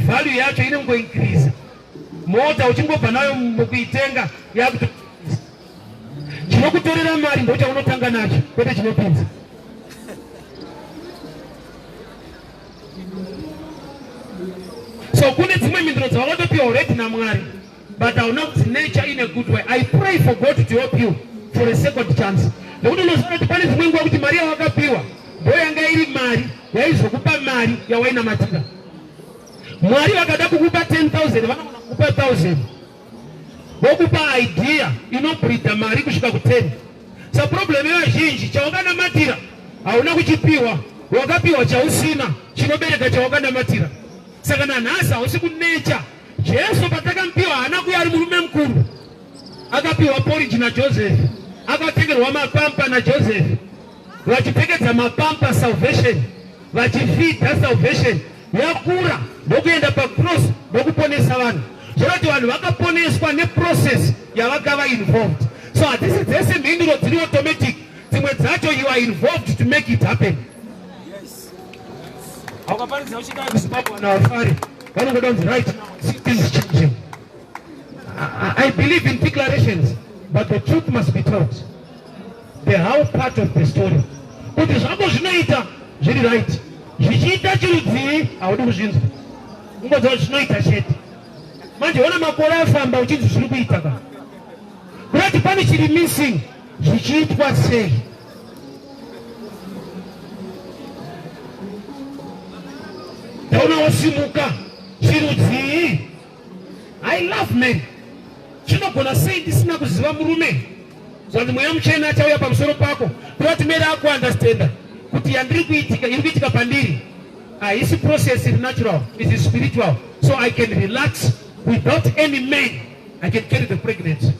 value yacho inongoincrease. Mota uchingobva nayo mukuitenga yakuto chinokutorera mari ndochaunotanga nacho kwete chinopinza. So kune dzimwe mhinduro dzavakatopiwa already naMwari, but hauna kuti nature in a good way. I pray for God to help you for a second chance. Nokuti unoziva kuti pane dzimwe nguva kuti mari yawakapiwa ndoyanga iri mari yaizokupa mari yawainamatira. Mwari vakada kukupa 10,000 vanogona kukupa 1,000. Vokupa idea inobreedha mari kusvika ku10. So problem yevazhinji chawakanamatira hauna kuchipiwa, wakapiwa chausina chinobereka chawakanamatira. Saka nanhasi hausi kunecha. Jesu patakamupiwa haana kuya ari murume mukuru. Akapiwa porridge naJoseph, akatengerwa mapampa naJoseph, vachipfekedza mapampa salvation, vachifidha salvation. Yakura ndokuenda pacross ndokuponesa vanhu. Zvorati vanhu vakaponeswa neprocess yavakava involved. So hatisi dzese mhinduro dziri automatic. Dzimwe dzacho you are involved to make it happen. Haukaparidza uchida kuZimbabwe vanhu havafari. Vanongoda kunzi right now things changing. I believe in declarations, but the truth must be told. The how part of the story. Kuti zvako zvinoita zviri right. Zvichiita chirudzii haudi kuzvinzwa. Ungoziva kuti zvinoita chete. Manje ona makore afamba uchinzi zviri kuita ka. Kurati pane chiri missing, zvichiitwa sei? Tauna wasimuka chirudzii. I love men. Chinogona sei ndisina kuziva murume? Zvanzi mweya muchena achauya pamusoro pako. Kurati mere akuunderstanda kuti yandiri kuitika iri kuitika pandiri haisi process iri natural, it is spiritual. So I can relax without any man. I can carry the pregnancy.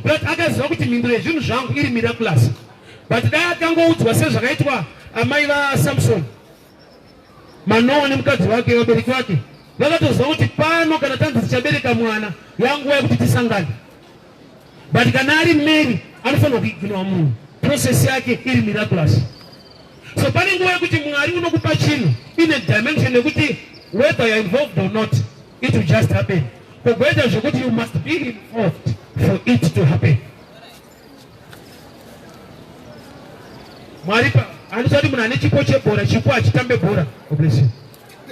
But akaziva kuti mhinduro yezvinhu zvangu iri miraculous. But dai akangoudzwa sezvakaitwa amai vaSamson, Manoa nemukadzi wake vabereki vake, vakatoziva kuti pano kana tanzi tichabereka mwana yanguva yekuti tisangane. But kana ari Mary anofanirwa kuiginwa munhu, process yake iri miraculous. So pane nguva yekuti Mwari unokupa chinhu in a dimension yekuti whether you're involved or not, it will just happen. Kugoita zvekuti you must be involved for it to happen. Mwari anosati munhu ane chipo chebhora, chipo achitambe bhora. God bless you.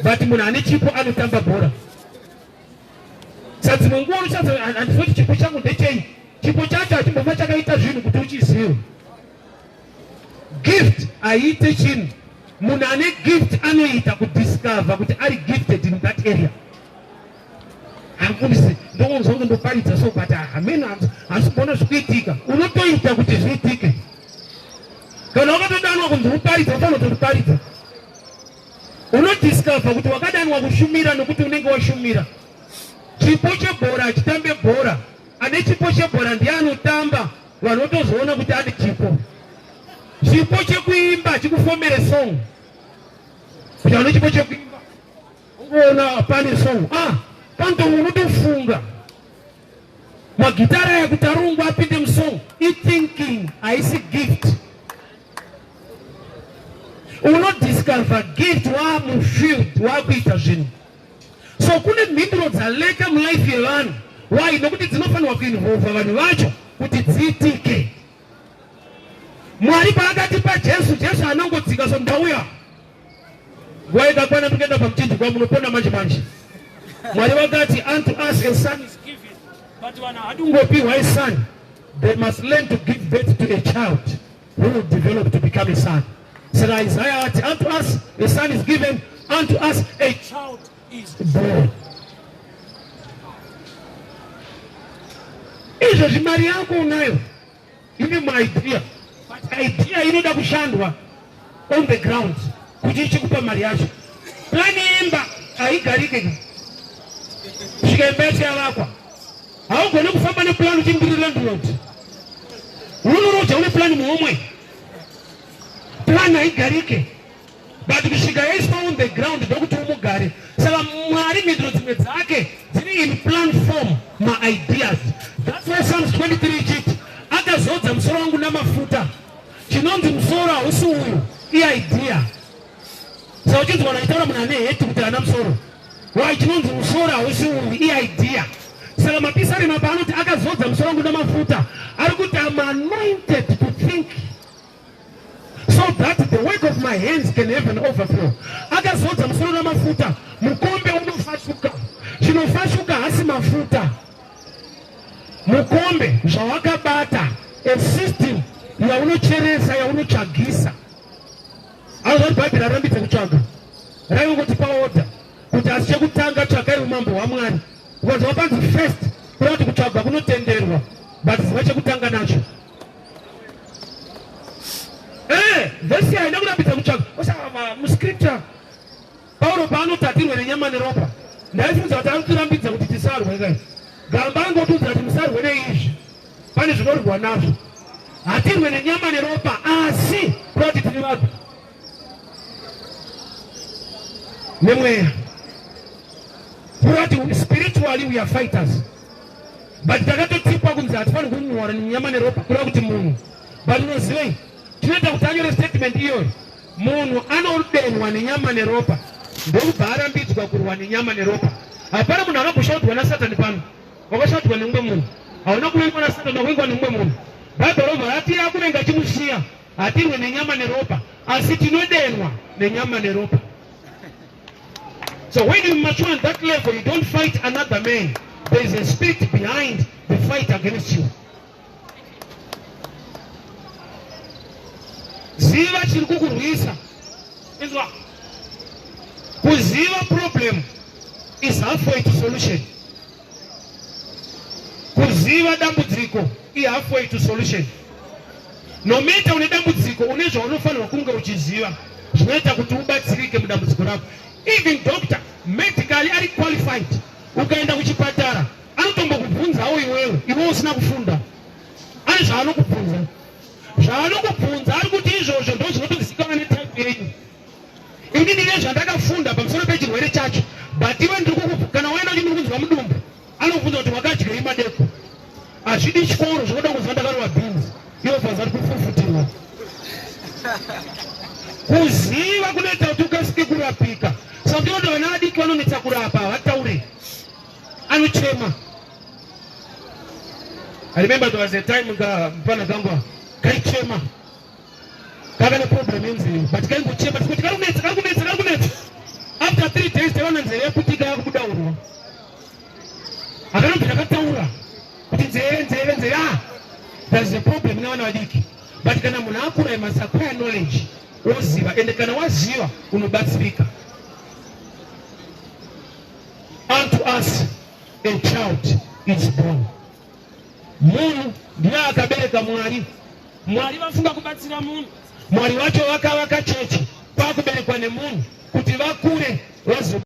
But munhu ane chipo anotamba bhora. Saka dzimwe nguva unoshadza handifoti chipo changu ndechei. Chipo chacho hachimbova chakaita zvinhu kuti uchizive. Gift haiite chinhu. Munhu ane gift anoita kudiscover kuti ari gifted in that area. Hakundisi ndokunzonge ndoparidza so but hamene hasikuona zvikuitika. Unotoita kuti zviitike. Kana wakatodanwa kunzi uparidza ufanira kutoparidza. Unodiscover kuti wakadanwa kushumira nokuti unenge washumira. Chipo chebhora achitambe bhora. Ane chipo chebhora ndiye anotamba vanhu votozoona kuti ane chipo. Chipo chekuimba chikufomere song. Kuti ane chipo chekuimba ungoona pane song. Panto unotofunga. Magitara yekuti arungwa apinde musong. I-thinking haisi gift. Unodiscover gift wamufield wakuita zvinhu. So kune mhinduro dzaleka mulife yevanhu. Why? Nokuti dzinofanirwa kuinvolva vanhu vacho kuti dziitike. Mwari paakatipa Jesu, Jesu anongodzika so ndauya. Nguva ikakwana tokuenda pamuchinjikwa munoponda manje manje. Mwari vakati unto us a son is given, but vanhu hatungopiwa a son. They must learn to give birth to a child who will develop to become a son. Saka Isaiah ati unto us a son is given, unto us a child is born. Izvo zvimari yako unayo. Ine maidea. But idea inoda kushandwa on the ground. Kuti ichikupa mari yacho. Plani imba haigarike. Svika imba yacho yavakwa. Haugone kufamba neplan uchimbiri landlord. Unoroja une plani muhomwe. Plan haigarike. But kusvika yaiswa on the ground ndokuti umugare. Saka Mwari mhinduro dzimwe dzake dzine in plan form ma-ideas. That's why Psalms 23 ichiti akazodza musoro wangu namafuta. Chinonzi musoro hausi uyu i-idea. Saka uchinzwa naitaura munhu ane heti kuti ana musoro. Why? Chinonzi musoro hausi uyu i-idea. Saka mapisarema paanoti akazodza musoro wangu namafuta ari kuti I'm anointed to think, so that the work of my hands can have an overflow. Akazodza musoro namafuta, mukombe unofashuka. Chinofashuka hasi mafuta. Mukombe zvawakabata, a system yaunocheresa yaunotsvagisa. Azvati Bhaibheri arambidza kutsvaga. Raingotipa order kuti asi chekutanga tsvagai umambo hwaMwari. Ukanzi wapanzi first kureva kuti kutsvaga kunotenderwa, but ziva chekutanga nacho. Vhesi haina kurambidza kutsvaga. Osaka muscripture Paulo paanoti hatirwe nenyama neropa, ndaifunza kuti ari kurambidza kuti tisarwe kai. Gamba angotiudza kuti musarwe neizvi. Pane zvinorwiwa nazvo. Hatirwe nenyama neropa asi kureva kuti tiri vanhu nemweya. Kureva kuti spiritually we are fighters. But takatotipa kunzi hatifanirwi kunyuhwara nenyama neropa kureva kuti munhu. But unozivei? Tinoita kuti anyore statement iyoyo. Munhu anodenwa nenyama neropa ndokubva arambidzwa kurwa nenyama neropa. Hapana munhu akamboshaudwa naSatani pano. Wakashaudwa nemumwe munhu. Hauna kuvengwa naSatani, wakuvengwa nemumwe munhu. Bhaibheri robva rati akuvenga achimusiya. Hatirwe nenyama neropa asi tinodenwa nenyama neropa. So when you mature on that level, you don't fight another man. There is a spirit behind the fight against you. Ziva chiri kukurwisa. Izwa. Kuziva problem is halfway to solution. Kuziva dambudziko is halfway to solution. No matter une dambudziko une zvaunofanirwa kunge uchiziva zvinoita kuti ubatsirike mudambudziko rako. Even doctor medically ari qualified. Ukaenda kuchipatara anotombokubvunzawo iwewe usina kufunda. Ani zvaanokubvunza. Zvaanokubvunza ari kuti izvozvo ndo zvinotozikanwa netype yenyu. Ini ndine zvandakafunda pamusoro pechirwere chacho. But iwe kana waenda uchindikunzwa mudumbu anokubvunza kuti wakadyei madeko. Hazvidi chikoro zvokuda kuzva ndakarwa beans. Iwe bvunza kuti kufufutirwa. Kuziva kunoita kuti ukasike kurapika. Saka ndinoda vana vadiki vanonetsa kurapa vataure. Anochema. I remember there was a time mpana gangwa kaichema. Kagane problem yenzi, but kaingochema kuti kakunetsa. After 3 days tevana nzeve kutika yakubuda urwa. Akanobvira kataura kuti nzeve there's a problem nevana vadiki. But kana munhu akura must acquire knowledge. Woziva, ende kana waziva unobatsirika. Unto us a child is born. Munhu ndiye akabereka Mwari. Mwari vafunga kubatsira munhu. Mwari wacho vakavaka chechi pakuberekwa nemunhu kuti vakure vazoba.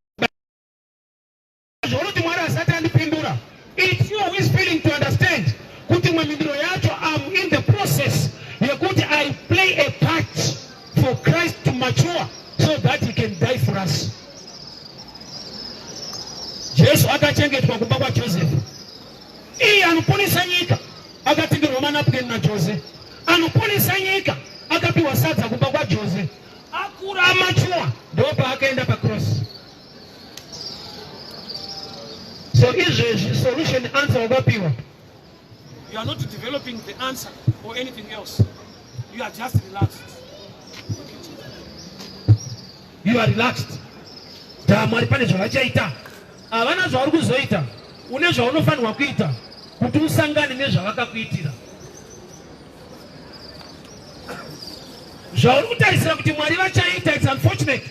Zvoroti Mwari asati andipindura. It's you who is failing to understand kuti Mhinduro yacho I'm in the process yekuti I play a part for Christ to mature so that he can die for us. Jesu akachengetwa kubva kwa Joseph. Iye anoponesa nyika akatengerwa manapukeni naJose. Anoponesa nyika akapiwa sadza kubva kwa Jose. Akura amachuwa ndopa akaenda pacross. So izvezvi solution answer wakapiwa. You are not developing the answer or anything else. You are just relaxed. You are relaxed. Mwari pane zvavachaita. Havana zvavari kuzoita. Une zvaunofanirwa kuita kuti usangane nezvavakakuitira. Zvauri kutarisira kuti Mwari vachaita, it's unfortunate.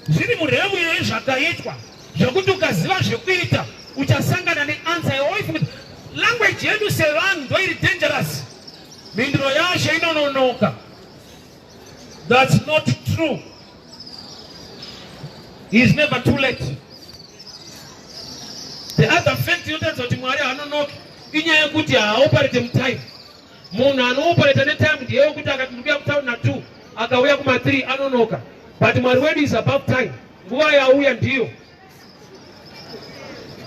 Zviri murevu yezvakaitwa. Zvokuti ukaziva zvekuita uchasangana neanswer yewife. Language yedu sevanhu very dangerous. Mhinduro yashe inononoka. That's not true. He is never too late. The other fact inotaridza kuti Mwari haanonoki inyaya yekuti haaoperate mutime. Munhu anooperate netime ndiye wekuti akati ndikuya kutaura na2 akauya kuma3 anonoka. But Mwari wedu is above time. Nguva yauya ndiyo.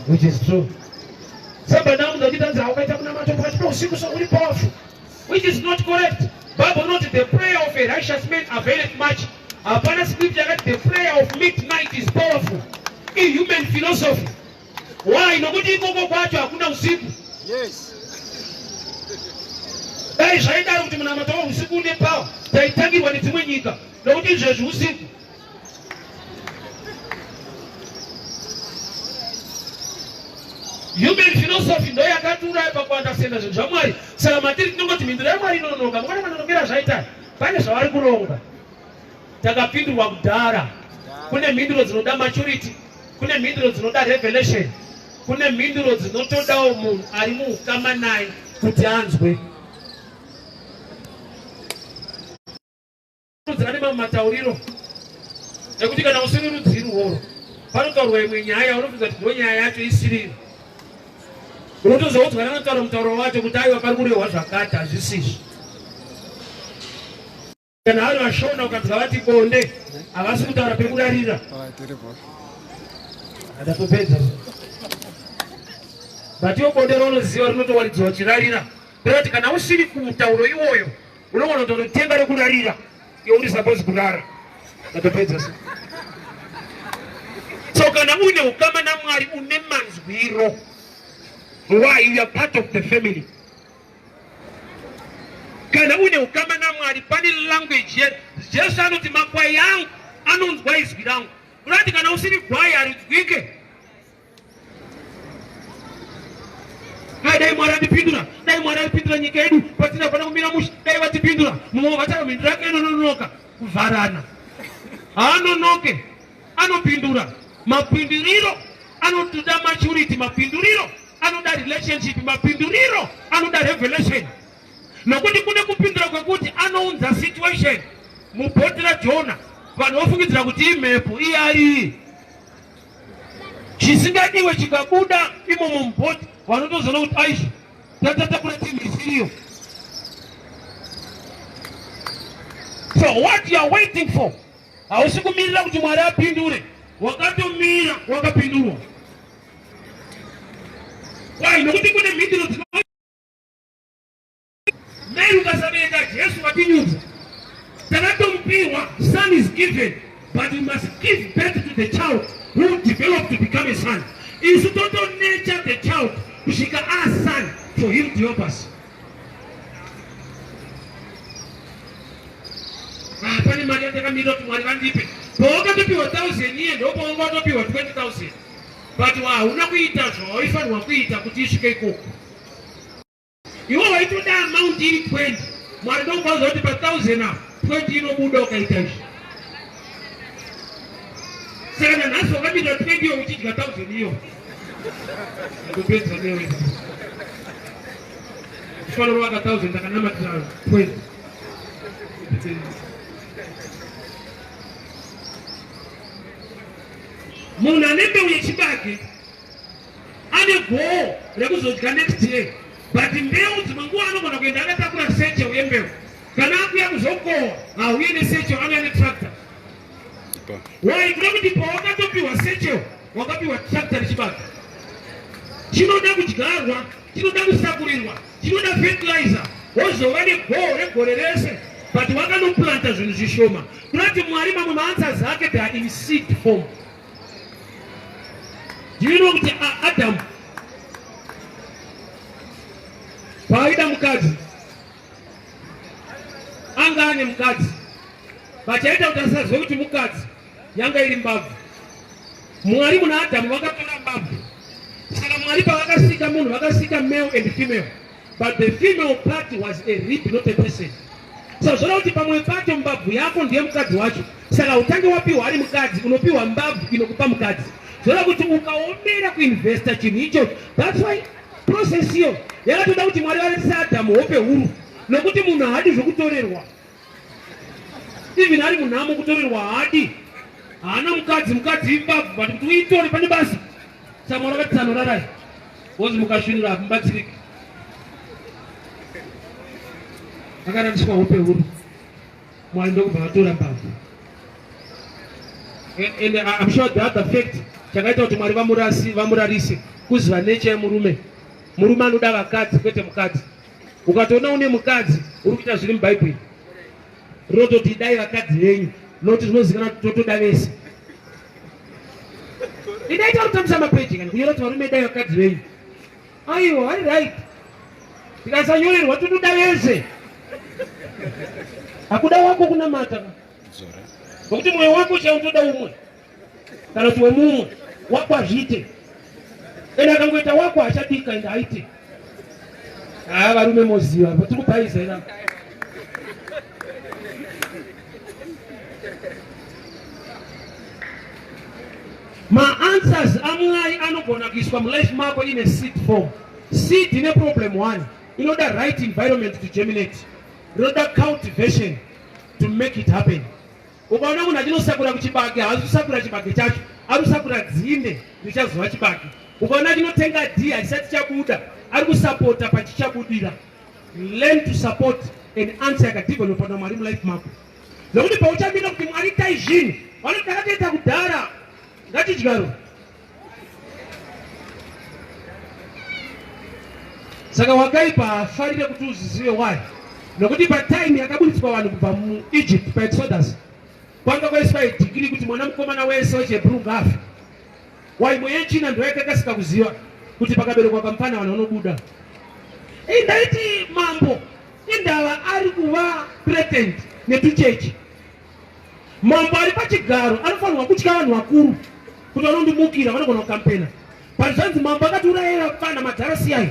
Which is true. Saba namu ndakitanza wakaita kuna macho pakati pausiku so uri powerful. Which is not correct. Bible notes the prayer of a righteous man availeth much. Hapana scripture that the prayer of midnight is powerful. In human philosophy. Why? Nokuti ikoko kwacho hakuna usiku. Yes. Dai zvaidaro kuti munhu amataura usiku une power. Taitangirwa nedzimwe nyika. Nokuti izvezvi usiku. Human philosophy ndo yakatiuraya pakuandastenda zvinhu zvaMwari. Saka matiri tinongoti Mhinduro yaMwari inonoka. Mwana manonokera zvaita. Pane zvavari kuronga. Takapindurwa kudhara. Kune mhinduro dzinoda maturity. Kune mhinduro dzinoda revelation. Kune mhinduro dzinotodawo munhu ari muukama naye kuti anzwe. Dzirane matauriro ekuti kana usiri rudzi ruhoro panotaurwa imwe nyaya unofunga kuti ndo nyaya yacho isiriro. Unotozoudzwa anotaura mutauro wacho kuti aiwa pari kurehwa zvakati hazvisizvo. Kana ari vashona ukanzwa vati bonde havasi kutaura pekurarira. Adatopedza. Batiwo bonde raunoziva rinotowaridzwa chirarira. Kuti kana usiri kumutauro iwoyo unogona kutotenga rekurarira. You're supposed to kurara. Adatopedza. So kana une ukama na Mwari une manzwiro. Why? You are part of the family. Kana une ukama na Mwari pani language yet. Jesu anoti makwai yangu anonzwa izwi rangu. Kurati kana usiri gwai aridzwike. Dai Mwari andipindura. Dai Mwari andipindura nyika yedu. Patina pana kumira mushi. Dai vatipindura. Mumwe vatara Mhinduro yake inononoka. Kuvharana. Haanonoke. Anopindura. Mapinduriro anotoda maturity. Mapinduriro anoda relationship. Mapinduriro anoda revelation. Nokuti kune kupindura kwekuti anounza situation. Mubhoti raJona vanhu vofungidzira kuti imhepo iyari. Chisingadiwe chikabuda imomo mubhoti vanotozoona kuti aizvo tatatakura timu isiriyo. So what you are waiting for? Hausi kumirira kuti Mwari apindure. Wakatomira wakapindurwa. Why? Nokuti kune mhinduro dzino Mary ukasabereka Jesu watinyudza. Takatomupindura son is given, but you must give birth to the child who will develop to become a son. It's total nature the child she can ask son for him to help us. Pani mali yataka milo tumwali vandipe. Boga tupiwa 1,000 yen, dopo ongo tupiwa 20,000. But unakuita zvo, ifani wakuita kuti ishike ikoko. Iwo waitoda amount iri 20. Mwari ndo kwazo kuti pa 1,000 na 20 inobuda ukaita izvi. Saka naso wakabida 20 yo uchidya 1,000 iyo. Ndopedza newe. Ifano waka 1,000 takanamatira 20. Munhu ane mbeu yechibage ane goal rekuzodya next year, but mbeu dzimwe anogona kuenda akatakura sechero yembeu. Kana akuya kuzokohwa auye nesechero anouya netractor. Why? Kuda kuti pawakatopiwa sechero wakapiwa tractor rechibage. Chinoda kudyarwa, chinoda kusakurirwa, chinoda fertilizer. Wozova negoal regore rese, but wakanoplanta zvinhu zvishoma. Kunati Mwari mamwe maanswers ake they are in seed form. Do you know kuti Adam paida mukadzi anga ane mukadzi, vachaita kuti asazwe kuti mukadzi yanga iri mbabvu. Mwari muna Adamu vakatora mbabvu. Saka Mwari pavakasika munhu vakasika male and female, but the female part was a rib, not a person. So zvoda kuti pamwe pacho mbabvu yako ndiye mukadzi wacho. Saka utange wapiwa ari mukadzi unopiwa mbabvu inokupa mukadzi. Zvoda kuti ukaomera kuinvesta chinhu icho. That's why process iyo yakatoda kuti Mwari valetesa Adamu hope huru, nokuti munhu haadi zvokutorerwa. Even ari munhamo kutorerwa haadi. Haana mukadzi imbabvu, but kuti uitore pane basa. Saka Mwari vakati sanorarai, wozi mukasvinira hamubatsiriki. Vakarandiswa hope huru. Mwari ndokubva vatora mbabvu. And I'm sure the other fact chakaita kuti Mwari vamurarise kuziva nature yemurume. Murume anoda vakadzi kwete mukadzi. Ukatoona une mukadzi uri kuita zviri mubhaibheri, rinototi idai vakadzi venyu, nokuti zvinozivikanwa kuti totoda vese. Idai tarutambisa mapeji kana kunyora kuti varume idai vakadzi venyu. Aiwa, ari right. Tikasanyorerwa totoda vese. Hakuda wako kunamata. Nokuti mwoyo wako uchautoda umwe. Kana kuti wemumwe wako azviite. Ena akangoita wako hachadika ende aite. Varume moziva, tirikupaiza ena. Ma-answers amwari anogona kuiswa mulife mako in a seed form. Seed ine problem one. Inoda right environment to germinate. Inoda cultivation to make it happen. Ukaona munhu achinosakura kuchibage, haasi kusakura chibage chacho, ari kusakura dzinde richazova chibage. Ukaona achinotenga dhii achisati chabuda, ari kusapota pachichabudira. Learn to support and answer yakadevelopa naMwari mulife mako. Nokuti pauchamira kuti Mwari itai zvinhu, vanoti takatoita kudhara, ngatidyaro. Saka wakaipa hafarire kuti uzizive why. Nokuti patime yakaburitswa vanhu kubva muEgypt paExodus, kwanga kwaiswa degree kuti mwana mukomana wese wechiHebrew ngafe. Waimwe yechina ndo yakakasika kuziva kuti pakaberekwa kamufana vanhu vanobuda. Indaiti mambo indava ari kuva threatened netuchechi. Mambo ari pachigaro anofanirwa kutya vanhu vakuru kuti vanondimukira vanogona kukampena. Pazvanzi mambo akati urayira kufana madhara siyai.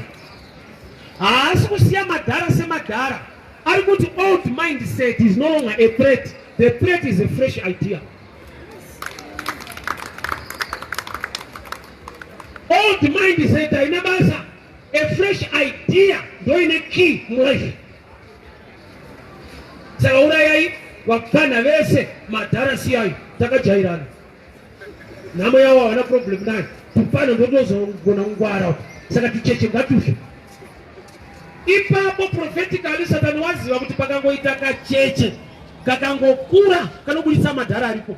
Haasi kusiya madhara semadhara. Ari kuti old mindset is no longer a threat. The threat is a fresh idea. Old mindset haina basa. A fresh idea ndo ine key mulife. Saka urayai wakufana vese madhara siyai takajairana. Nhamo yavo havana problem nayo. Tufana ndotozogona kungwara. Saka tucheche ngatufe. Ipapo prophetically Satani waziva kuti pakangoita kacheche kakangokura kanobudisa madhara aripo.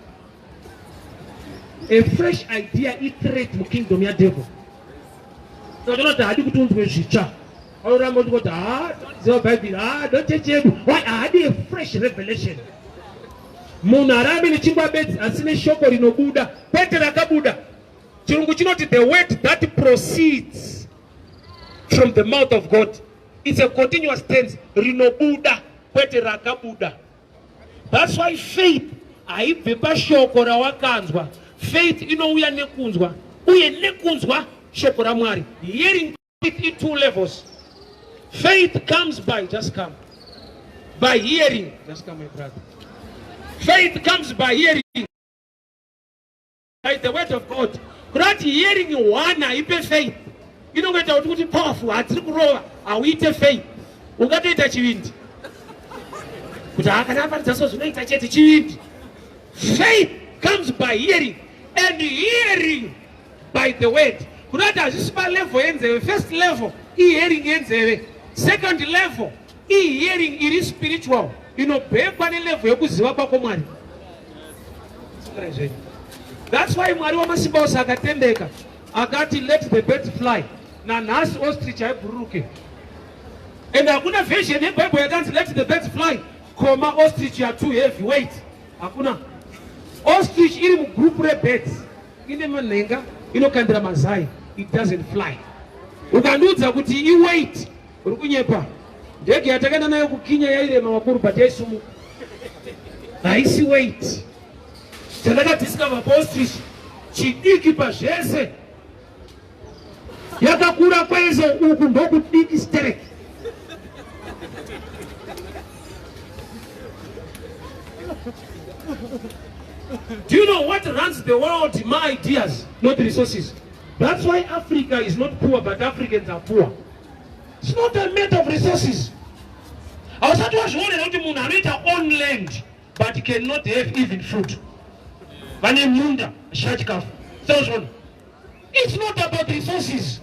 A fresh idea is threat mu kingdom ya devil. So don't hadi kuti unzwe zvicha. Auramba kuti ziva Bible don't cheche. Why I had a fresh revelation. munhu arambe nechingwa bedzi asine shoko rinobuda kwete rakabuda. Chirungu chinoti the word that proceeds from the mouth of God. It's a continuous tense. Rinobuda kwete rakabuda. That's why faith haibve pashoko rawakanzwa. Faith inouya nekunzwa, uye nekunzwa shoko raMwari. Hearing faith in two levels. Faith comes by, just come, by hearing. Just come, my brother. Faith comes by hearing, by the word of God. That hearing one haipe faith. Inongeta kuti powerful hatiri kurova hauite faith. Ungatoita chivindi. Kuti akanaparidza so zvinoita chete chivindi. Faith comes by hearing, and hearing by the word. Kunati hazvisi palevel yenzeve. First level hearing yenzeve. Second level hearing iri spiritual. Inobhekwa nelevel yekuziva kwako Mwari. That's why Mwari wamasimba ose akatendeka akati let the birds fly. Nanhasi ostrich haibhururuke. And hakuna version yeBible yakanzi let the birds fly, koma ostrich are too heavy weight. Hakuna. Ostrich iri mugroup rebirds. Ine manhenga inokandira mazai. It doesn't fly. Ukanudza kuti iweight uri kunyepa. Ndege yatakanda nayo kukinya yairema makuru but yaisumu. Haisi weight. Chandakadiscover ostrich chidiki pazvese. Yakakura kwese uku ndokudiki stereki. Do you know what runs the world? My ideas, not resources. That's why Africa is not poor, but Africans are poor. It's not a matter of resources. I was at once warning about munhu anoita own land, but cannot have even food. Vane munda shachikafu. It's not about resources.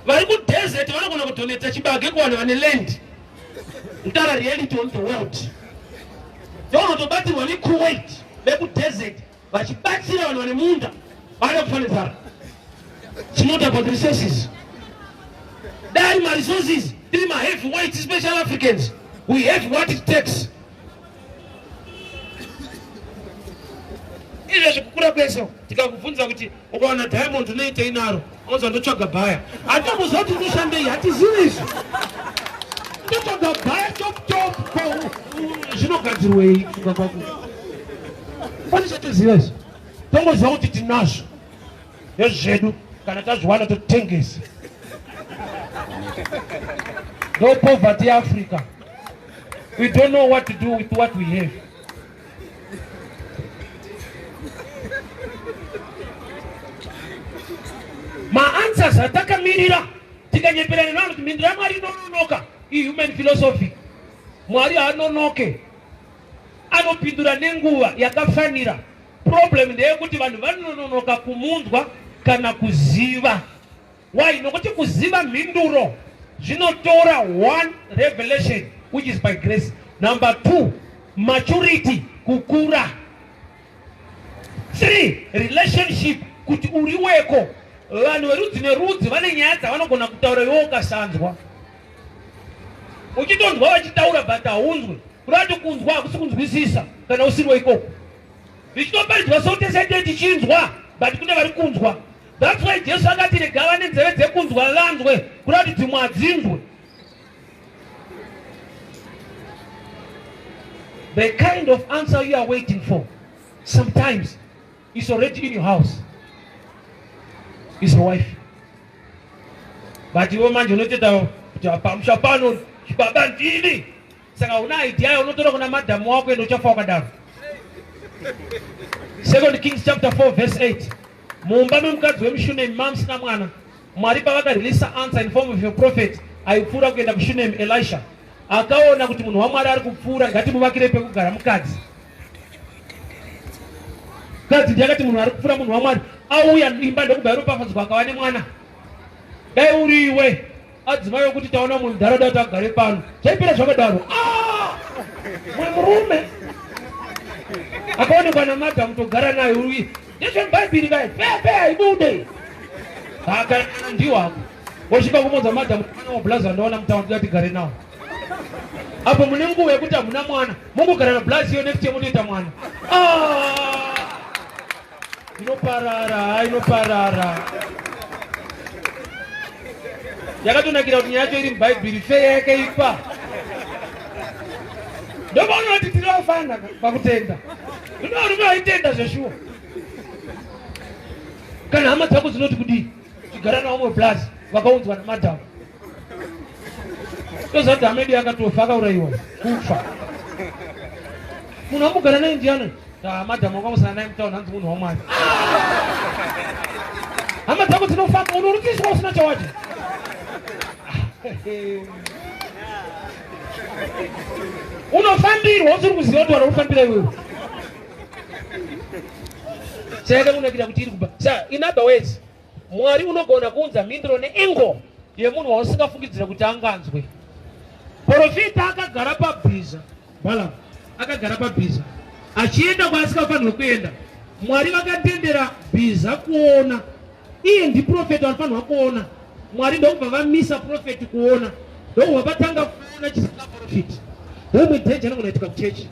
Vari ku desert vanogona kudoneta chibage kuvanhu vane land. Ndara reality on the world. Vanotobatirwa neKuwait veku desert vachibatsira vanhu vane munda vanoda kufanira. It's not about resources. There are my resources. These are my heavyweight special Africans. We have what it takes. Izvo zvikukura kweso tikakubvunza kuti ukaona diamond unoita inaro unonzi ndotsvaga bhaya. Hatimuzoti unoshandei, hatizivi izvi. Ndotsvaga bhaya top zvinogadzirwei kufunga kwako. Panochatoziva izvi. Tongoziva kuti tinazvo nezvedu kana tazviwana totengesa. No poverty Africa. We don't know what to do with what we have. Ma-answers atakamirira tikanyeperana navo kuti Mhinduro yaMwari inonoka. Iyi human philosophy. Mwari haanonoke. Anopindura nenguva yakafanira. Problem ndeyekuti vanhu vanononoka kumunzwa kana kuziva. Why? Nokuti kuziva Mhinduro zvinotora one revelation which is by grace. Number two, maturity, kukura. Three, relationship, kuti uriweko. Vanhu verudzi nerudzi vane nyaya dzavanogona kutaura iwe ukasanzwa. Uchitonzwa vachitaura but haunzwe. Kurati kunzwa hakusi kunzwisisa kana usiriwo ikoko. Zvichitoparidzwa sotesete tichinzwa but kune vari kunzwa. That's why Jesu akati regava nenzeve dzekunzwa lanzwe kurati dzimwe hadzinzwe. The kind of answer you are waiting for sometimes is already in your house. Is your wife. But iwe manje unoteta kuti pamusha pano chibaba ndini. Saka una idea unotora kuna madhamu wako endo uchafa wakadaro. 2 Kings chapter 4 verse 8. Mumba memukadzi wemuShunemi mamusina mwana. Mwari pavakareleasa answer in form of a prophet aipfuura kuenda kuShunemi Elisha. Akaona kuti munhu waMwari ari kupfuura ngatimuvakire pekugara mukadzi. Mukadzi ndiye akati munhu ari kupfuura munhu waMwari auya imba ndokubayirwa akava nemwana. Dai uri iwe adzimai yokuti taona munhu nharaunda kuti agare pano. Chaipera zvakadaro. Murume akaonekwa namadhamu togara naye uri ndezvebhaibheri kai pepe ibude. Ndiwo ako. Wosvika kumodza madhamu kana wablaza ndaona mutaundi tigare nawo. Apo mune nguva yekuti hamuna mwana, mungogara nablazi iyo next yemunoita mwana. Inoparara, inoparara. Yakatonakira kuti nyaya yacho iri mubhaibheri, feya yakaipa. Ndomaona kuti tinofanda pakutenda. Ndinorume waitenda zveshuwa. Kana hama dzako dzinoti kudii, chigara nawo mublazi vakaunzwa namadhamu. Tozati hama yedu yakatofa, akaurayiwa kufa. Munhu wamugara naye ndiani? Madhamu wakamusana naye mutauni, hanzi munhu waMwari. Hama dzako dzinofamba, unorukiswa usina chawacho. Unofambirwa usiri kuziva kuti wari kufambira iwewe. Saka kunakira kuti iri kuba. Saka in other words, Mwari unogona kuunza Mhinduro neengo yemunhu wausingafungidzira kuti anganzwe. Profita akagara pabhiza, Balaam akagara pabhiza, achienda kwaasikafanirwa kuenda. Mwari vakatendera bhiza kuona. Iye ndiprofeti wanofanirwa kuona. Mwari ndokubva vamisa profeti kuona. Ndokubva vatanga kuona chisina profeti. Homwe dhenje anogonoitika kuchechi.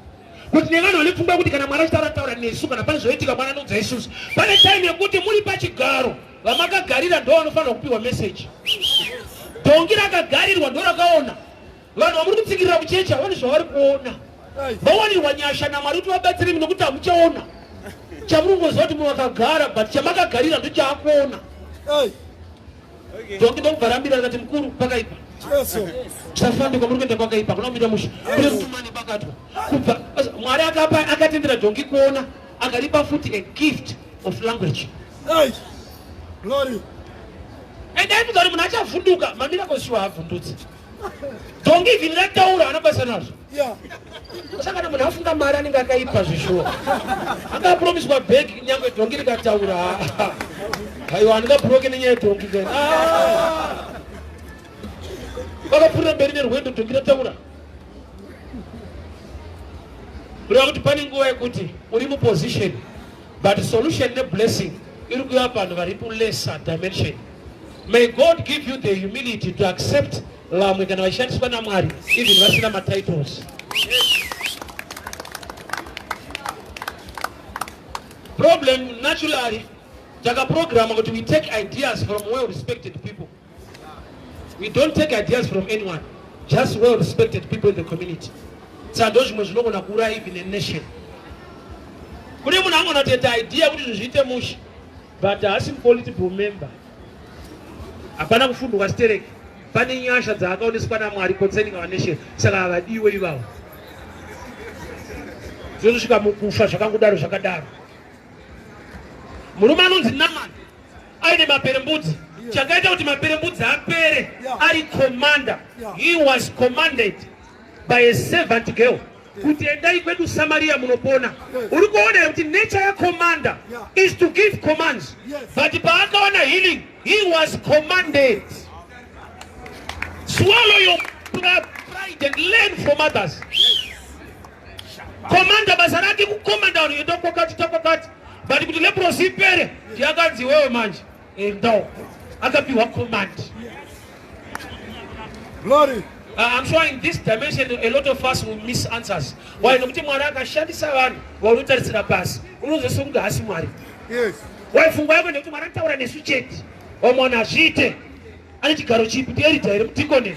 Kuti nevanhu vanepfungwa kuti kana Mwari achitaura nesu kana pane zvoitika Mwari anodza isusu. Pane time yekuti muri pachigaro, vamakagarira ndo vanofanirwa kupiwa meseji. Dhongi rakagarirwa ndo rakaona. Vanhu vamuri kutsikirira kuchechi havani zvavari kuona. Vawanirwa nyasha naMwari kuti vabatsire mino kuti hamuchaona. Chamurungoziva kuti munhu akagara, but chamakagarira ndo chaakuona. Dhongi ndokubva rambira rikati mukuru pakaipa. Tisafambe kwamuri kuenda kwakaipa, kuna kumira musha. Kune mutumani pakatwa. Kubva Mwari akatendera dhongi kuona, akaripa futi a gift of language. Glory. And I thought munhu achavhunduka, mamiracles sure haavhundutsi. Dhongi ivhini rataura anabasa nazvo. Saka kana munhu afunga Mwari anenge akaipa zvishuwa. Akapromiswa bhegi nyangwe dhongi rikataura. Haiwa handingabhuroke nenyaya yedhongi then. Vakapfuurira mberi nerwendo dhongi rataura. Kureva kuti pane nguva yekuti uri muposition, but solution neblessing iri kuuya panhu vari kulesser dimension. May God give you the humility to accept vamwe kana vachishandiswa naMwari even vasina matitles. Problem naturally takaprograma kuti we take ideas from well-respected people. We don't take ideas from anyone, just well-respected people in the community. Saka zvimwe zvinogona kuuraya even a nation. Kune munhu angona kutoita idea kuti zvinhu zviite mushe, but haasi political member. Hapana kufundwa stereki. Pane nyasha dzaakaoneswa naMwari concerning our nation, saka havadiwe ivavo. Zvinosvika mukufa zvakangodaro zvakadaro. Murume anonzi Naamani aine maperembudzi. Chakaita kuti maperembudzi apere ari commander. He was commanded by a servant girl kuti endai kwedu Samaria munopona. Uri kuona kuti nature ya commander is to give commands. But paakaona healing, he was commanded. Swallow your pride and learn from others. Commander basa rake kukomanda vanhu enda kwakati. But kuti leprosi ipere ndiakanzi wewe manje enda. Akapiwa command. Glory. I'm sure in this dimension a lot of us will miss answers. Why nokuti Mwari akashandisa vanhu vaunotarisira pasi. Unozosunga hasi Mwari. Yes. Why pfungwa yako nekuti Mwari anotaura nesu chete. Wamwana zviite. Ane chigaro chipi, ndiye ridha here, mudhikoni.